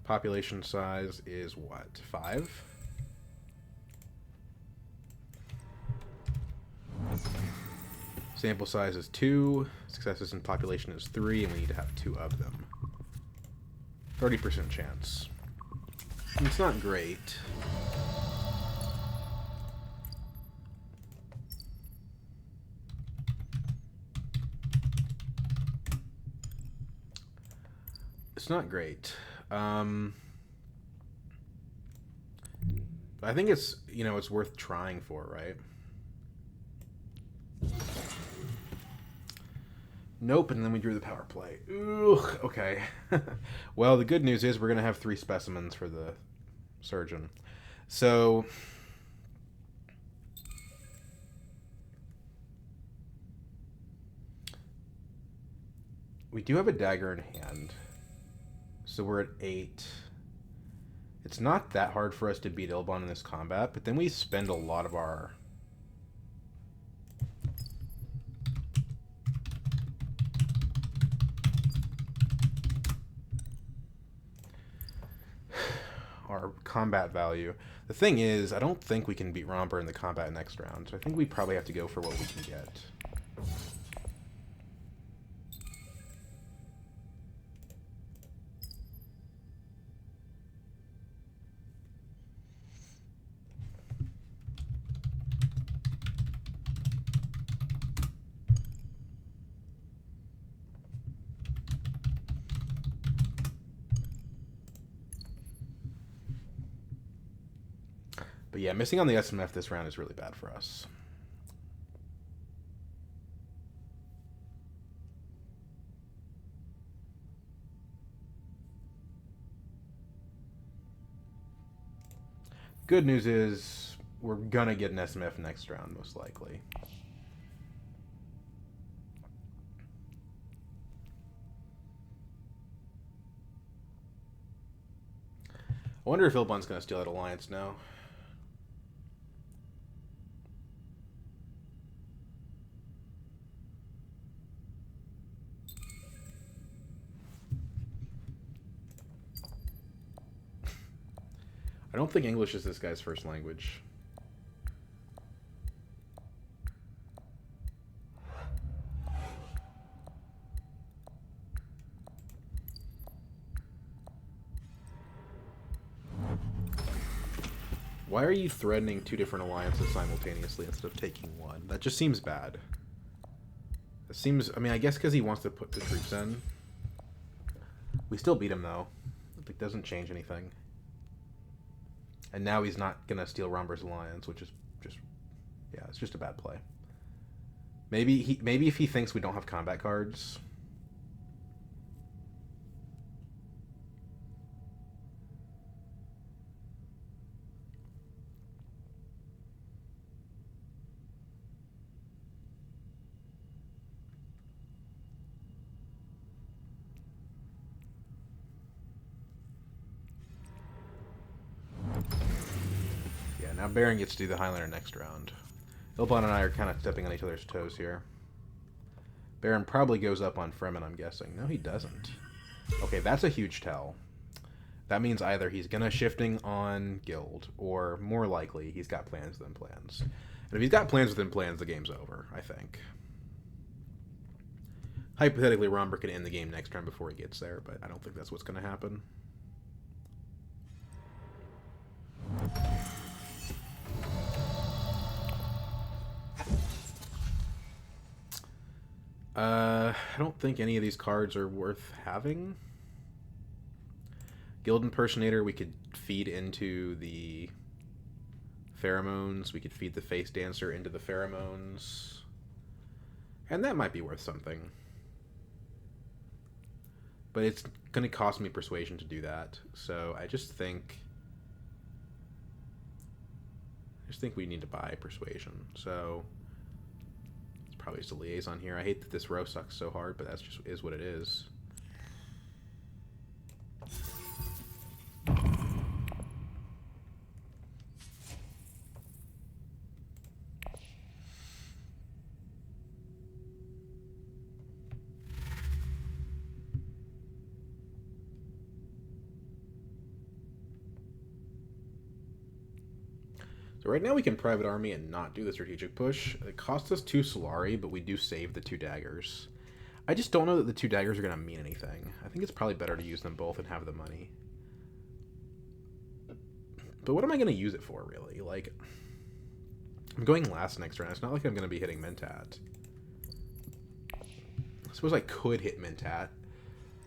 Population size is what? 5? Sample size is 2. Successes in population is 3, and we need to have 2 of them. 30% chance. It's not great. It's not great. I think it's, it's worth trying for, right? Nope, and then we drew the power play. Ooh, okay. Well, the good news is we're going to have 3 specimens for the surgeon. So we do have a dagger in hand. So we're at 8. It's not that hard for us to beat Ilbon in this combat, but then we spend a lot of our combat value. The thing is, I don't think we can beat Romper in the combat next round, so I think we probably have to go for what we can get. But yeah, missing on the SMF this round is really bad for us. Good news is we're gonna get an SMF next round, most likely. I wonder if Ilbon's gonna steal that alliance now. I don't think English is this guy's first language. Why are you threatening 2 different alliances simultaneously instead of taking one? That just seems bad. It seems... I mean, I guess because he wants to put the troops in. We still beat him, though. It doesn't change anything. And now he's not going to steal Romber's alliance, which is just... Yeah, it's just a bad play. Maybe if he thinks we don't have combat cards... Now Baron gets to do the Highlander next round. Ilbon and I are kind of stepping on each other's toes here. Baron probably goes up on Fremen, I'm guessing. No, he doesn't. Okay, that's a huge tell. That means either he's going to shifting on Guild, or more likely, he's got plans within plans. And if he's got plans within plans, the game's over, I think. Hypothetically, Romber can end the game next turn before he gets there, but I don't think that's what's going to happen. I don't think any of these cards are worth having. Guild Impersonator, we could feed into the pheromones. We could feed the Face Dancer into the pheromones. And that might be worth something. But it's going to cost me persuasion to do that. So I just think we need to buy persuasion. So it's probably just a liaison here. I hate that this row sucks so hard, but that's just is what it is. So right now we can private army and not do the strategic push. It costs us 2 Solari, but we do save the 2 daggers. I just don't know that the 2 daggers are going to mean anything. I think it's probably better to use them both and have the money. But what am I going to use it for, really? Like, I'm going last next round. It's not like I'm going to be hitting Mentat. I suppose I could hit Mentat.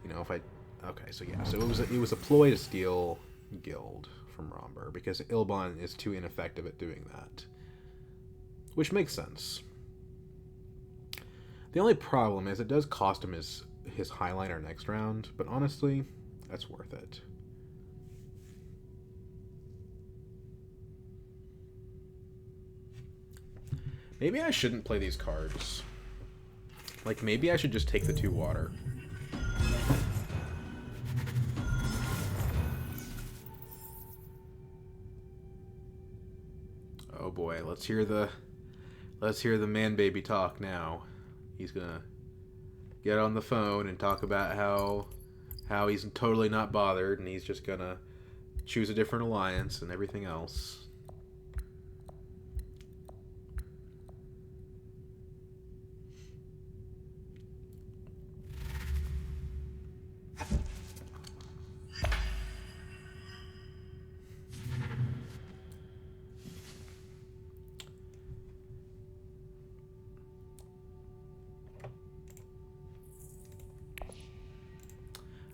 You know, if I... Okay, so yeah. So it was a ploy to steal Guild from Romber, because Ilbon is too ineffective at doing that. Which makes sense. The only problem is it does cost him his Highliner next round, but honestly, that's worth it. Maybe I shouldn't play these cards. Like, maybe I should just take the 2 water. Oh boy, let's hear the man baby talk now. He's gonna get on the phone and talk about how he's totally not bothered and he's just gonna choose a different alliance and everything else.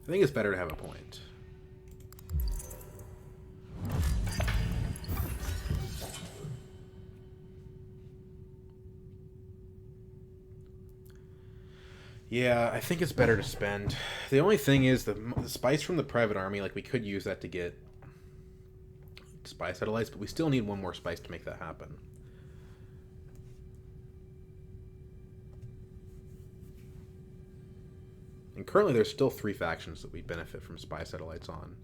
I think it's better to have a point. Yeah, I think it's better to spend. The only thing is the spice from the private army, like we could use that to get spy satellites, but we still need 1 more spice to make that happen. And currently there's still 3 factions that we benefit from spy satellites on.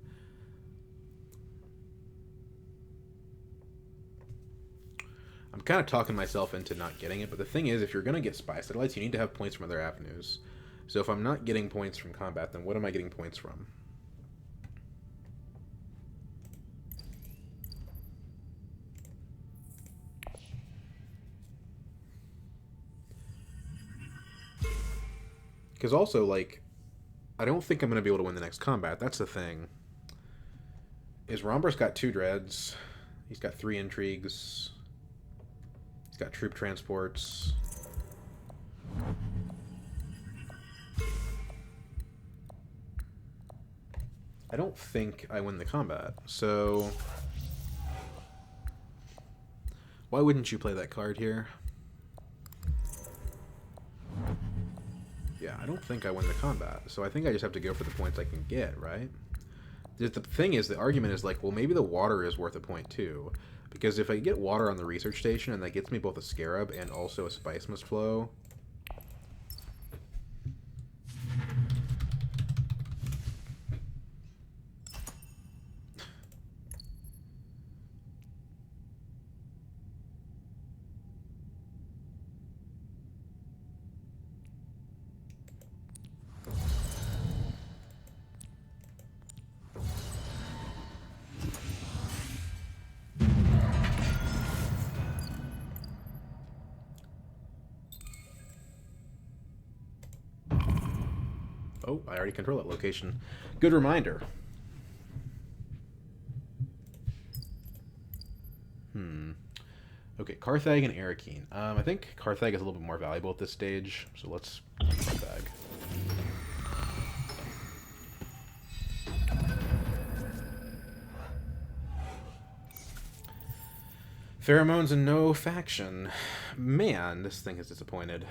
I'm kind of talking myself into not getting it, but the thing is, if you're going to get spy satellites, you need to have points from other avenues. So if I'm not getting points from combat, then what am I getting points from? Because also, like, I don't think I'm going to be able to win the next combat. That's the thing. Is Romber's got 2 dreads. He's got 3 intrigues. He's got troop transports. I don't think I win the combat. So why wouldn't you play that card here? Yeah, I don't think I win the combat. So I think I just have to go for the points I can get, right? The thing is, the argument is like, well, maybe the water is worth a point too. Because if I get water on the research station and that gets me both a scarab and also a spice must flow. Oh, I already control that location. Good reminder. Okay, Carthag and Arakeen. I think Carthag is a little bit more valuable at this stage, so let's Carthag. Pheromones and no faction. Man, this thing is disappointed.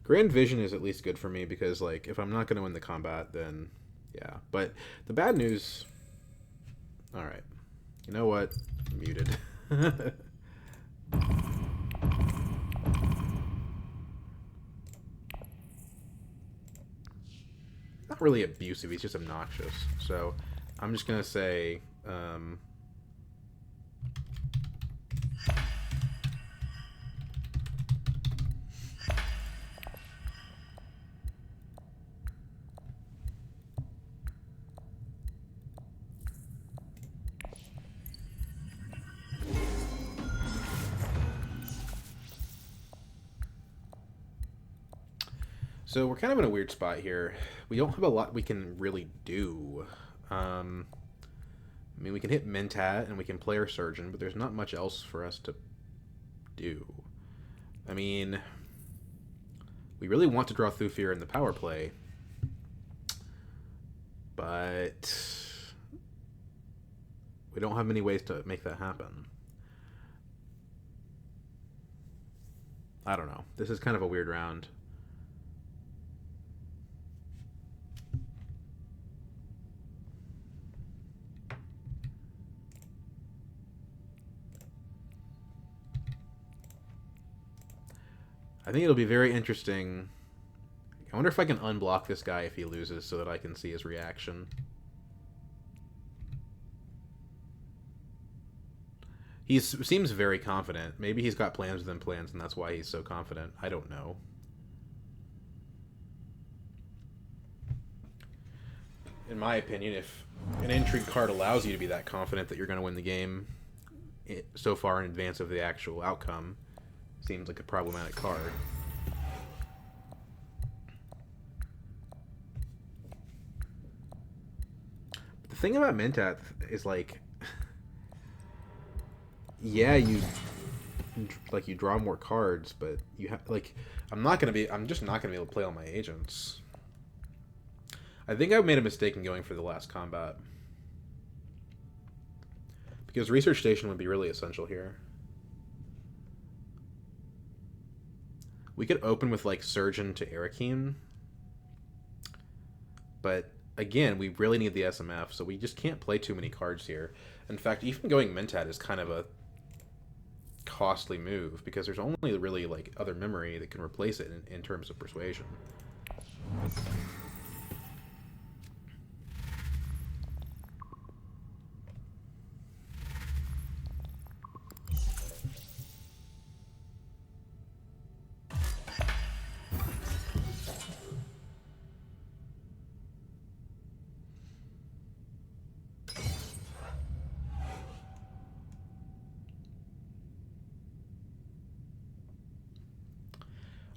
Grand Vision is at least good for me because, like, if I'm not going to win the combat, then yeah. But the bad news... Alright. You know what? Muted. Not really abusive, he's just obnoxious. So, I'm just going to say... So we're kind of in a weird spot here. We don't have a lot we can really do. I mean, we can hit Mentat and we can play our Surgeon, but there's not much else for us to do. I mean, we really want to draw Thufir in the power play, but we don't have many ways to make that happen. I don't know. This is kind of a weird round. I think it'll be very interesting. I wonder if I can unblock this guy if he loses so that I can see his reaction. He seems very confident. Maybe he's got plans within plans and that's why he's so confident. I don't know. In my opinion, if an intrigue card allows you to be that confident that you're going to win the game so far in advance of the actual outcome, seems like a problematic card. But the thing about Mentat is, like, yeah, you draw more cards, but you have, like, I'm just not gonna be able to play all my agents. I think I made a mistake in going for the last combat, because Research Station would be really essential here. We could open with, like, Surgeon to Arakeen. But, again, we really need the SMF, so we just can't play too many cards here. In fact, even going Mentat is kind of a costly move, because there's only really, like, other memory that can replace it in terms of persuasion.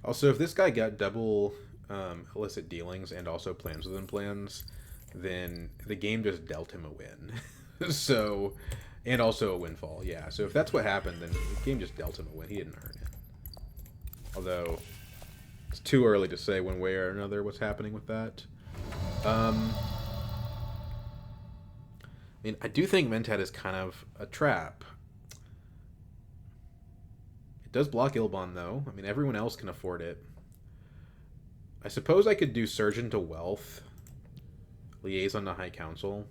Also, if this guy got double illicit dealings and also plans within plans, then the game just dealt him a win. So, and also a windfall. Yeah. So if that's what happened, then the game just dealt him a win. He didn't earn it. Although it's too early to say one way or another what's happening with that. I mean, I do think Mentat is kind of a trap. It does block Ilbon, though. I mean, everyone else can afford it. I suppose I could do Surgeon to Wealth, Liaison to High Council,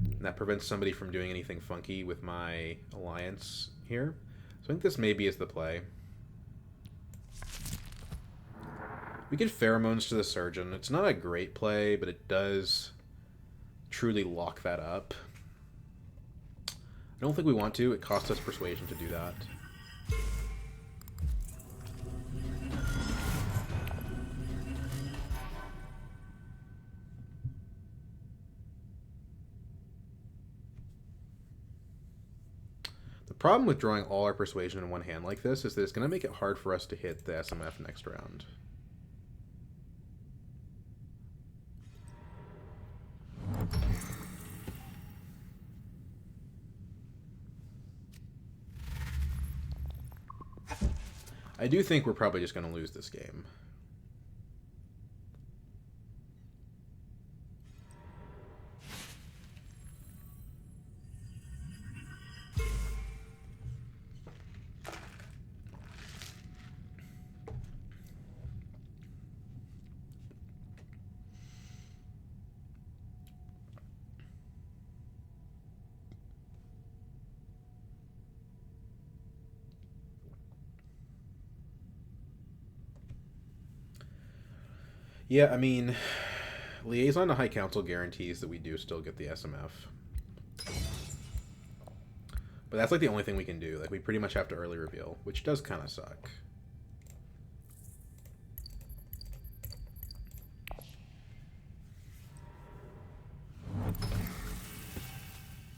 and that prevents somebody from doing anything funky with my alliance here. So I think this maybe is the play. We get Pheromones to the Surgeon. It's not a great play, but it does truly lock that up. I don't think we want to. It costs us Persuasion to do that. The problem with drawing all our Persuasion in one hand like this is that it's going to make it hard for us to hit the SMF next round. I do think we're probably just going to lose this game. Yeah, I mean, Liaison to High Council guarantees that we do still get the SMF. But that's like the only thing we can do. Like, we pretty much have to early reveal, which does kind of suck.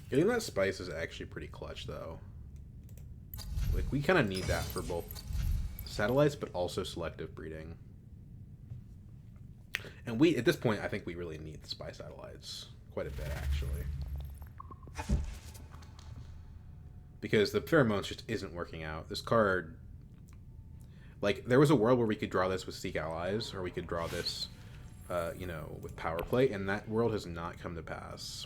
Getting that spice is actually pretty clutch, though. Like, we kind of need that for both satellites, but also selective breeding. And we, at this point, I think we really need the spy satellites. Quite a bit, actually. Because the pheromones just isn't working out. This card... Like, there was a world where we could draw this with Seek Allies, or we could draw this, you know, with Power Play, and that world has not come to pass.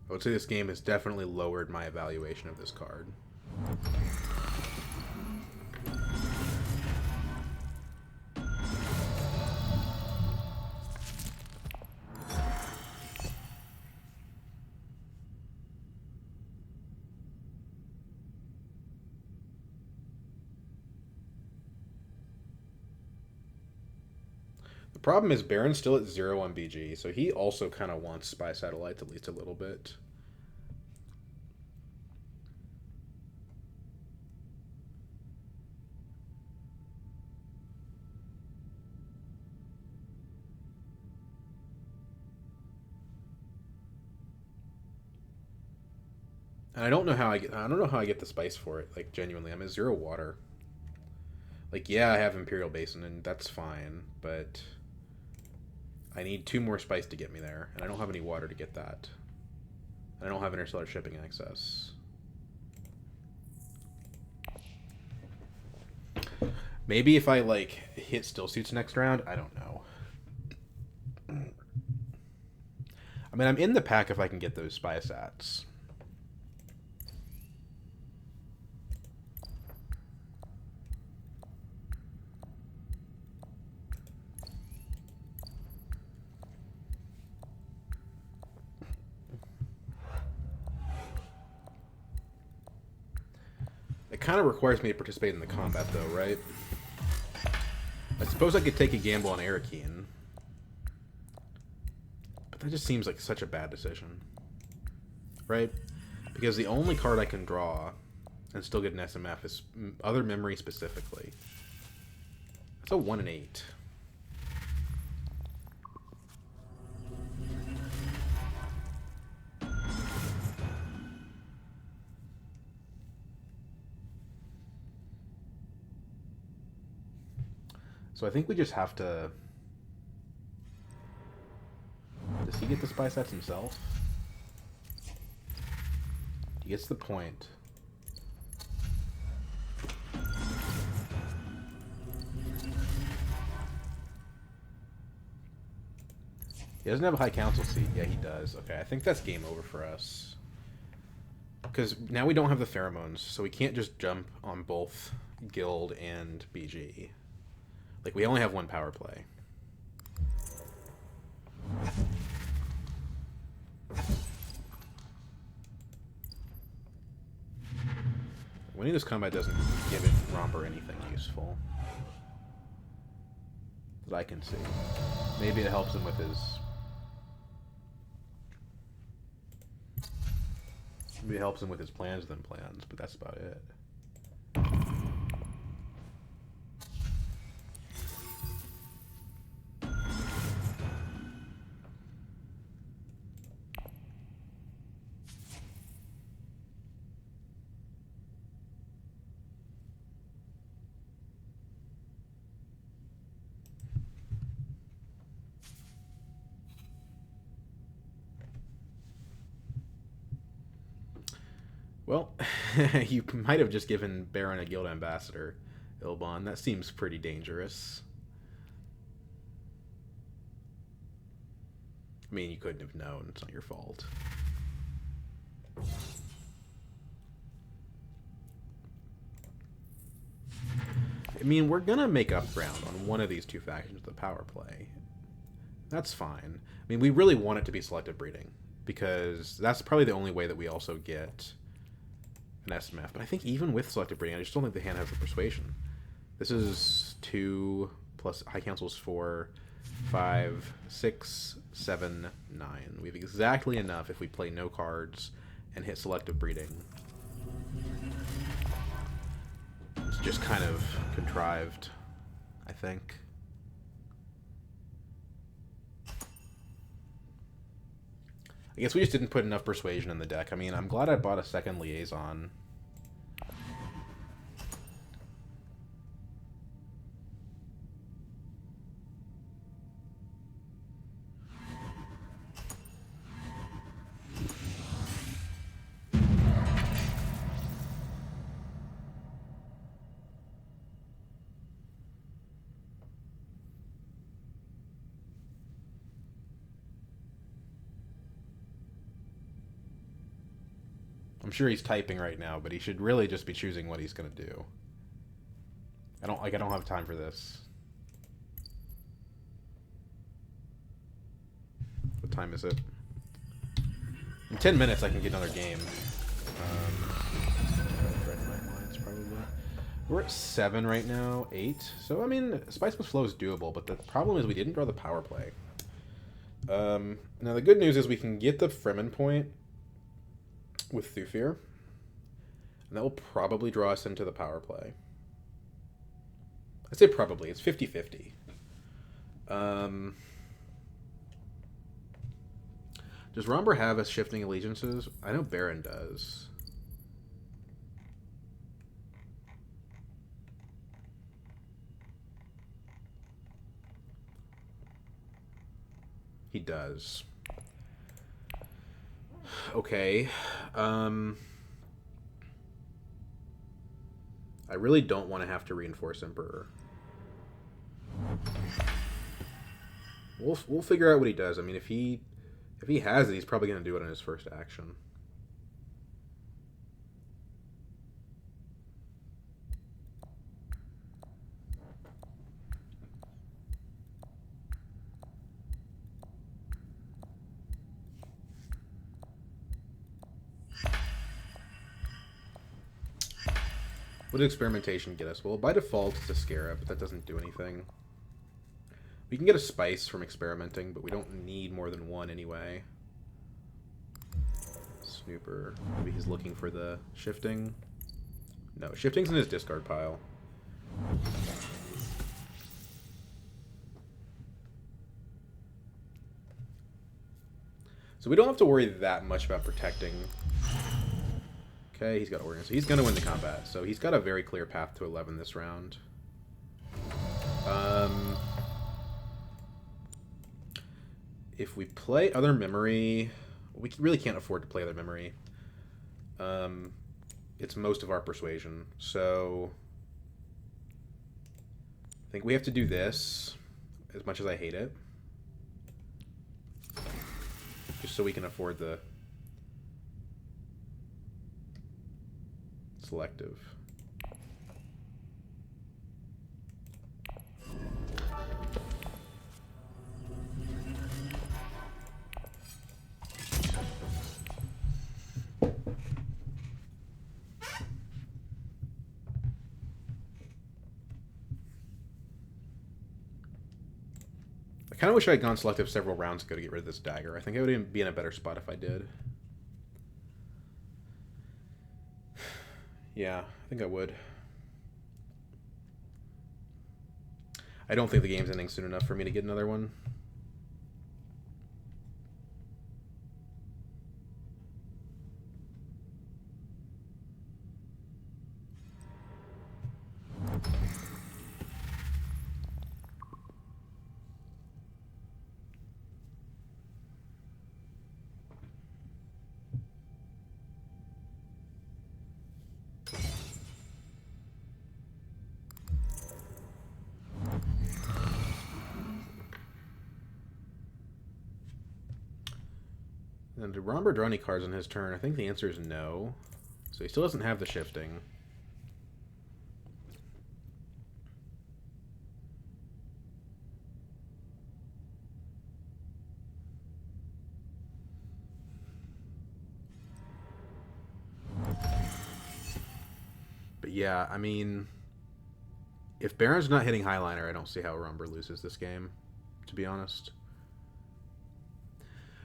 I would say this game has definitely lowered my evaluation of this card. The problem is Baron's still at 0 on BG, so he also kind of wants spy satellites at least a little bit. And I don't know how I don't know how I get the spice for it. Like, genuinely, I'm at 0 water. Like, yeah, I have Imperial Basin, and that's fine, but I need 2 more spice to get me there, and I don't have any water to get that. And I don't have interstellar shipping access. Maybe if I, like, hit still suits next round, I don't know. I mean, I'm in the pack if I can get those spy sats. It kind of requires me to participate in the combat, though, right? I suppose I could take a gamble on Arakeen. But that just seems like such a bad decision. Right? Because the only card I can draw and still get an SMF is Other Memory specifically. That's a 1 and 8. So I think we just have to... Does he get the spy sets himself? He gets the point. He doesn't have a high council seat. Yeah, he does. Okay, I think that's game over for us. Because now we don't have the pheromones, so we can't just jump on both Guild and BG. Like, we only have one power play. Winning this combat doesn't give it Romper anything useful that I can see. Maybe it helps him with his... Maybe it helps him with his plans than plans, but that's about it. Well, you might have just given Baron a guild ambassador, Ilbon. That seems pretty dangerous. I mean, you couldn't have known. It's not your fault. I mean, we're gonna make up ground on one of these two factions with the power play. That's fine. I mean, we really want it to be selective breeding, because that's probably the only way that we also get an SMF. But I think even with selective breeding, I just don't think the hand has the persuasion. This is 2 plus High Council's 4, 5, 6, 7, 9. We have exactly enough if we play no cards and hit selective breeding. It's just kind of contrived, I think. I guess we just didn't put enough persuasion in the deck. I mean, I'm glad I bought a second liaison. I'm sure he's typing right now, but he should really just be choosing what he's gonna do. I don't have time for this. What time is it? In 10 minutes I can get another game. We're at 7 right now, 8. So I mean, Spice Plus Flow is doable, but the problem is we didn't draw the power play. Now the good news is we can get the Fremen point with Thufir, and that will probably draw us into the power play. I say probably, it's 50-50. Does Romber have us shifting allegiances? I know Baron does. He does. Okay. I really don't want to have to reinforce Emperor. We'll figure out what he does. I mean, if he has it, he's probably going to do it in his first action. What did experimentation get us? Well, by default, it's a Scarab, but that doesn't do anything. We can get a Spice from experimenting, but we don't need more than one anyway. Snooper. Maybe he's looking for the shifting. No, shifting's in his discard pile. So we don't have to worry that much about protecting. Okay, he's got Organs. So he's going to win the combat. So he's got a very clear path to 11 this round. Um, if we play other memory, we really can't afford to play other memory. Um, it's most of our persuasion, so I think we have to do this, as much as I hate it, just so we can afford the selective. I kind of wish I had gone selective several rounds ago to get rid of this dagger. I think I would be in a better spot if I did. Yeah, I think I would. I don't think the game's ending soon enough for me to get another one. And did Romber draw any cards on his turn? I think the answer is no. So he still doesn't have the shifting. But yeah, I mean, if Baron's not hitting Highliner, I don't see how Romber loses this game, to be honest.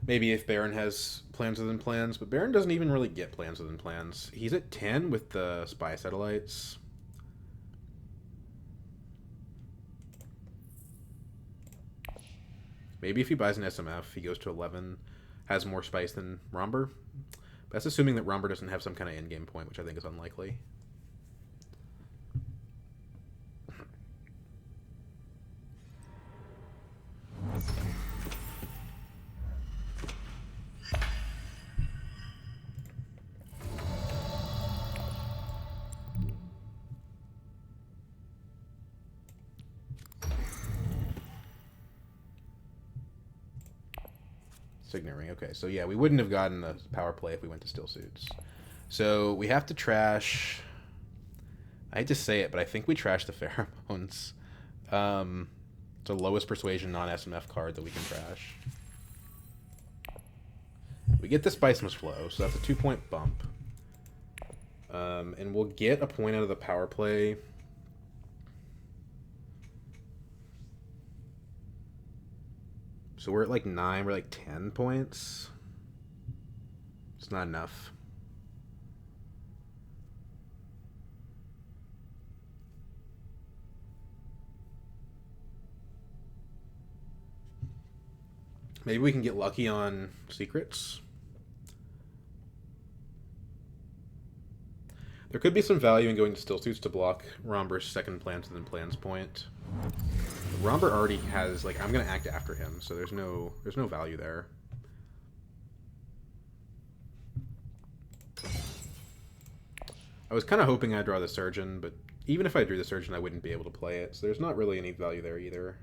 Maybe if Baron has plans within plans, but Baron doesn't even really get plans within plans. He's at 10 with the spy satellites. Maybe if he buys an SMF, he goes to 11, has more spice than Romber. But that's assuming that Romber doesn't have some kind of endgame point, which I think is unlikely. Signet Ring. Okay, so yeah, we wouldn't have gotten the power play if we went to Still Suits. So we have to trash. I hate to say it, but I think we trash the Pheromones. It's the lowest persuasion non-SMF card that we can trash. We get the Spice Must Flow, so that's a 2-point bump. And we'll get a point out of the power play. So we're at like 9, we're like 10 points. It's not enough. Maybe we can get lucky on secrets. There could be some value in going to Still Suits to block Romber's second plans within plans point. Romber already has, like, I'm gonna act after him, so there's no value there. I was kind of hoping I'd draw the Surgeon, but even if I drew the Surgeon, I wouldn't be able to play it, so there's not really any value there either.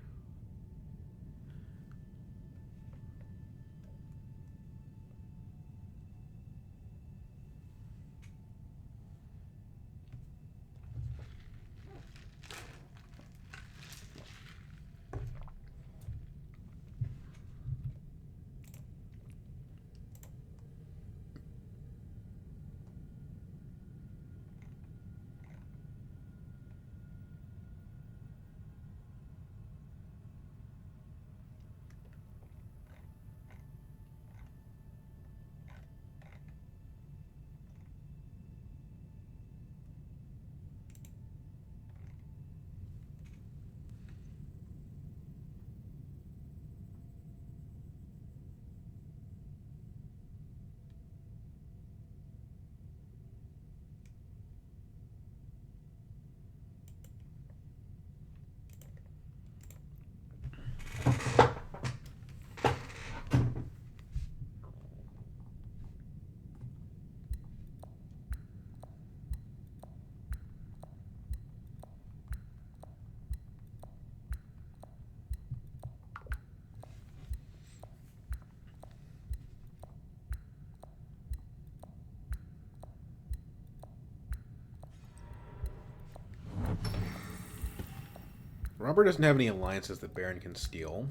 Robert doesn't have any alliances that Baron can steal.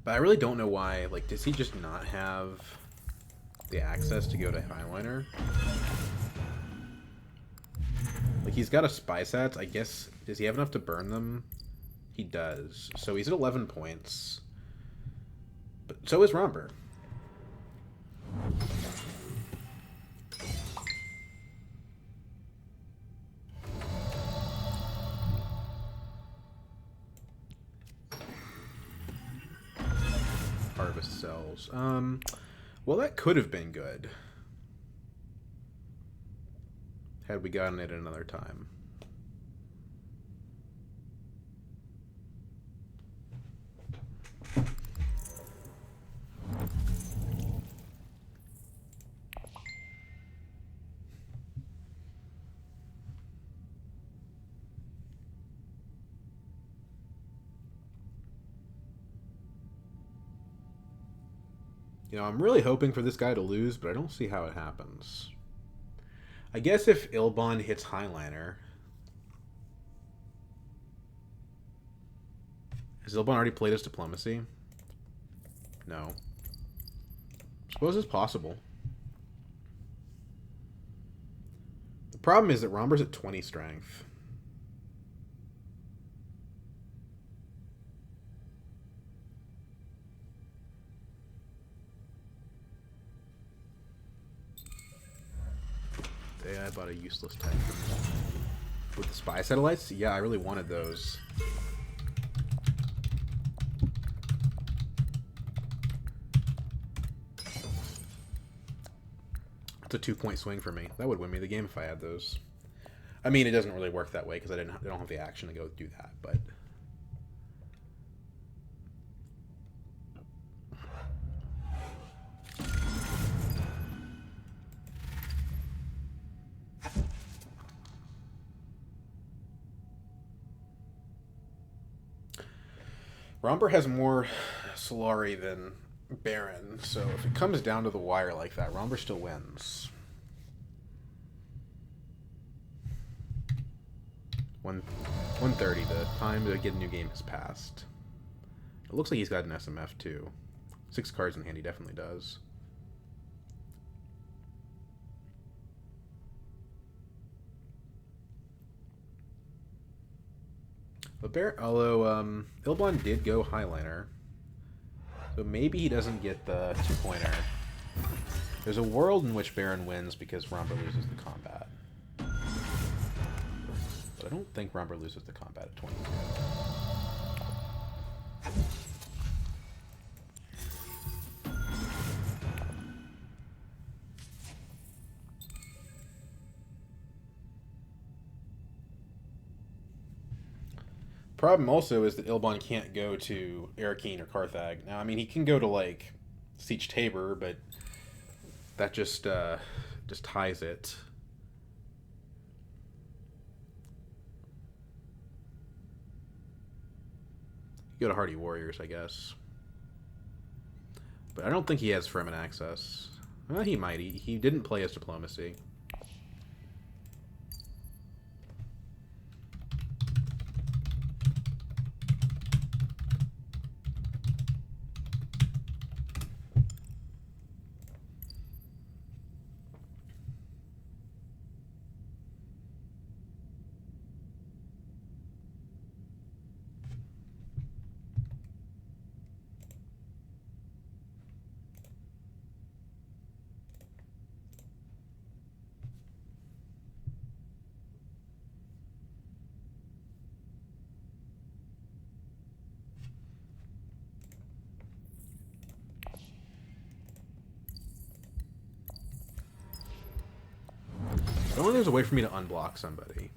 But I really don't know why. Like, does he just not have the access to go to Highliner? Like, he's got a spy sats. I guess, does he have enough to burn them? He does. So he's at 11 points. But so is Romber. Harvest cells. Well, that could have been good. Had we gotten it another time. You know, I'm really hoping for this guy to lose, but I don't see how it happens. I guess if Ilbon hits Highliner... Has Ilbon already played his diplomacy? No. Suppose it's possible. The problem is that Romber's at 20 strength. I bought a useless type. With the spy satellites? Yeah, I really wanted those. It's a 2-point swing for me. That would win me the game if I had those. I mean, it doesn't really work that way because I don't have the action to go do that, but... Romber has more Solari than Baron, so if it comes down to the wire like that, Romber still wins. 1:30, the time to get a new game has passed. It looks like he's got an SMF too. 6 cards in hand, he definitely does. But although Ilbon did go Highliner, so maybe he doesn't get the 2-pointer. There's a world in which Baron wins because Romber loses the combat. But I don't think Romber loses the combat at 22. Problem also is that Ilbon can't go to Arakeen or Carthag. Now, I mean, he can go to, like, Siege Tabor, but that just ties it. Go to Hardy Warriors, I guess. But I don't think he has Fremen access. Well, he might. He didn't play his diplomacy. I don't think there's a way for me to unblock somebody.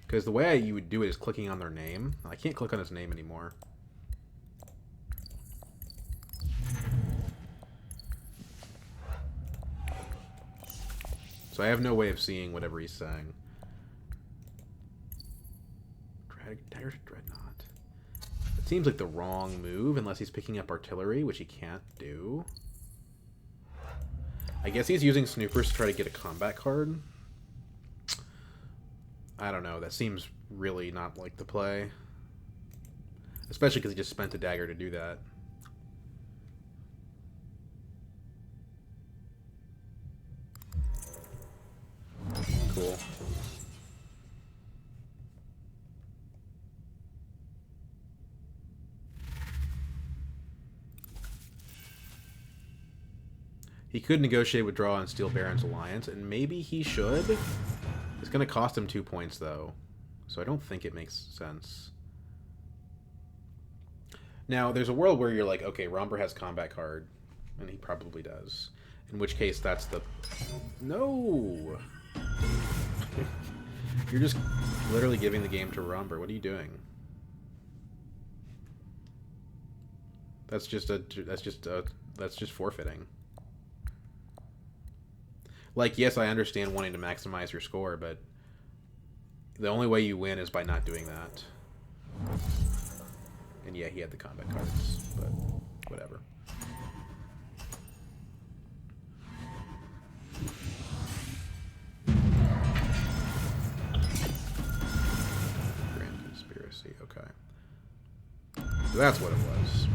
Because the way you would do it is clicking on their name. I can't click on his name anymore. So I have no way of seeing whatever he's saying. Dreadnought. It seems like the wrong move unless he's picking up artillery, which he can't do. I guess he's using Snoopers to try to get a combat card. I don't know. That seems really not like the play. Especially because he just spent a dagger to do that. Cool. He could negotiate withdrawal and steal Baron's alliance, and maybe he should. It's going to cost him 2 points, though. So I don't think it makes sense. Now, there's a world where you're like, okay, Romber has combat card, and he probably does. In which case, that's the... No! You're just literally giving the game to Romber. What are you doing? That's just forfeiting. Like, yes, I understand wanting to maximize your score, but the only way you win is by not doing that. And yeah, he had the combat cards, but whatever. Grand Conspiracy, okay. So that's what it was.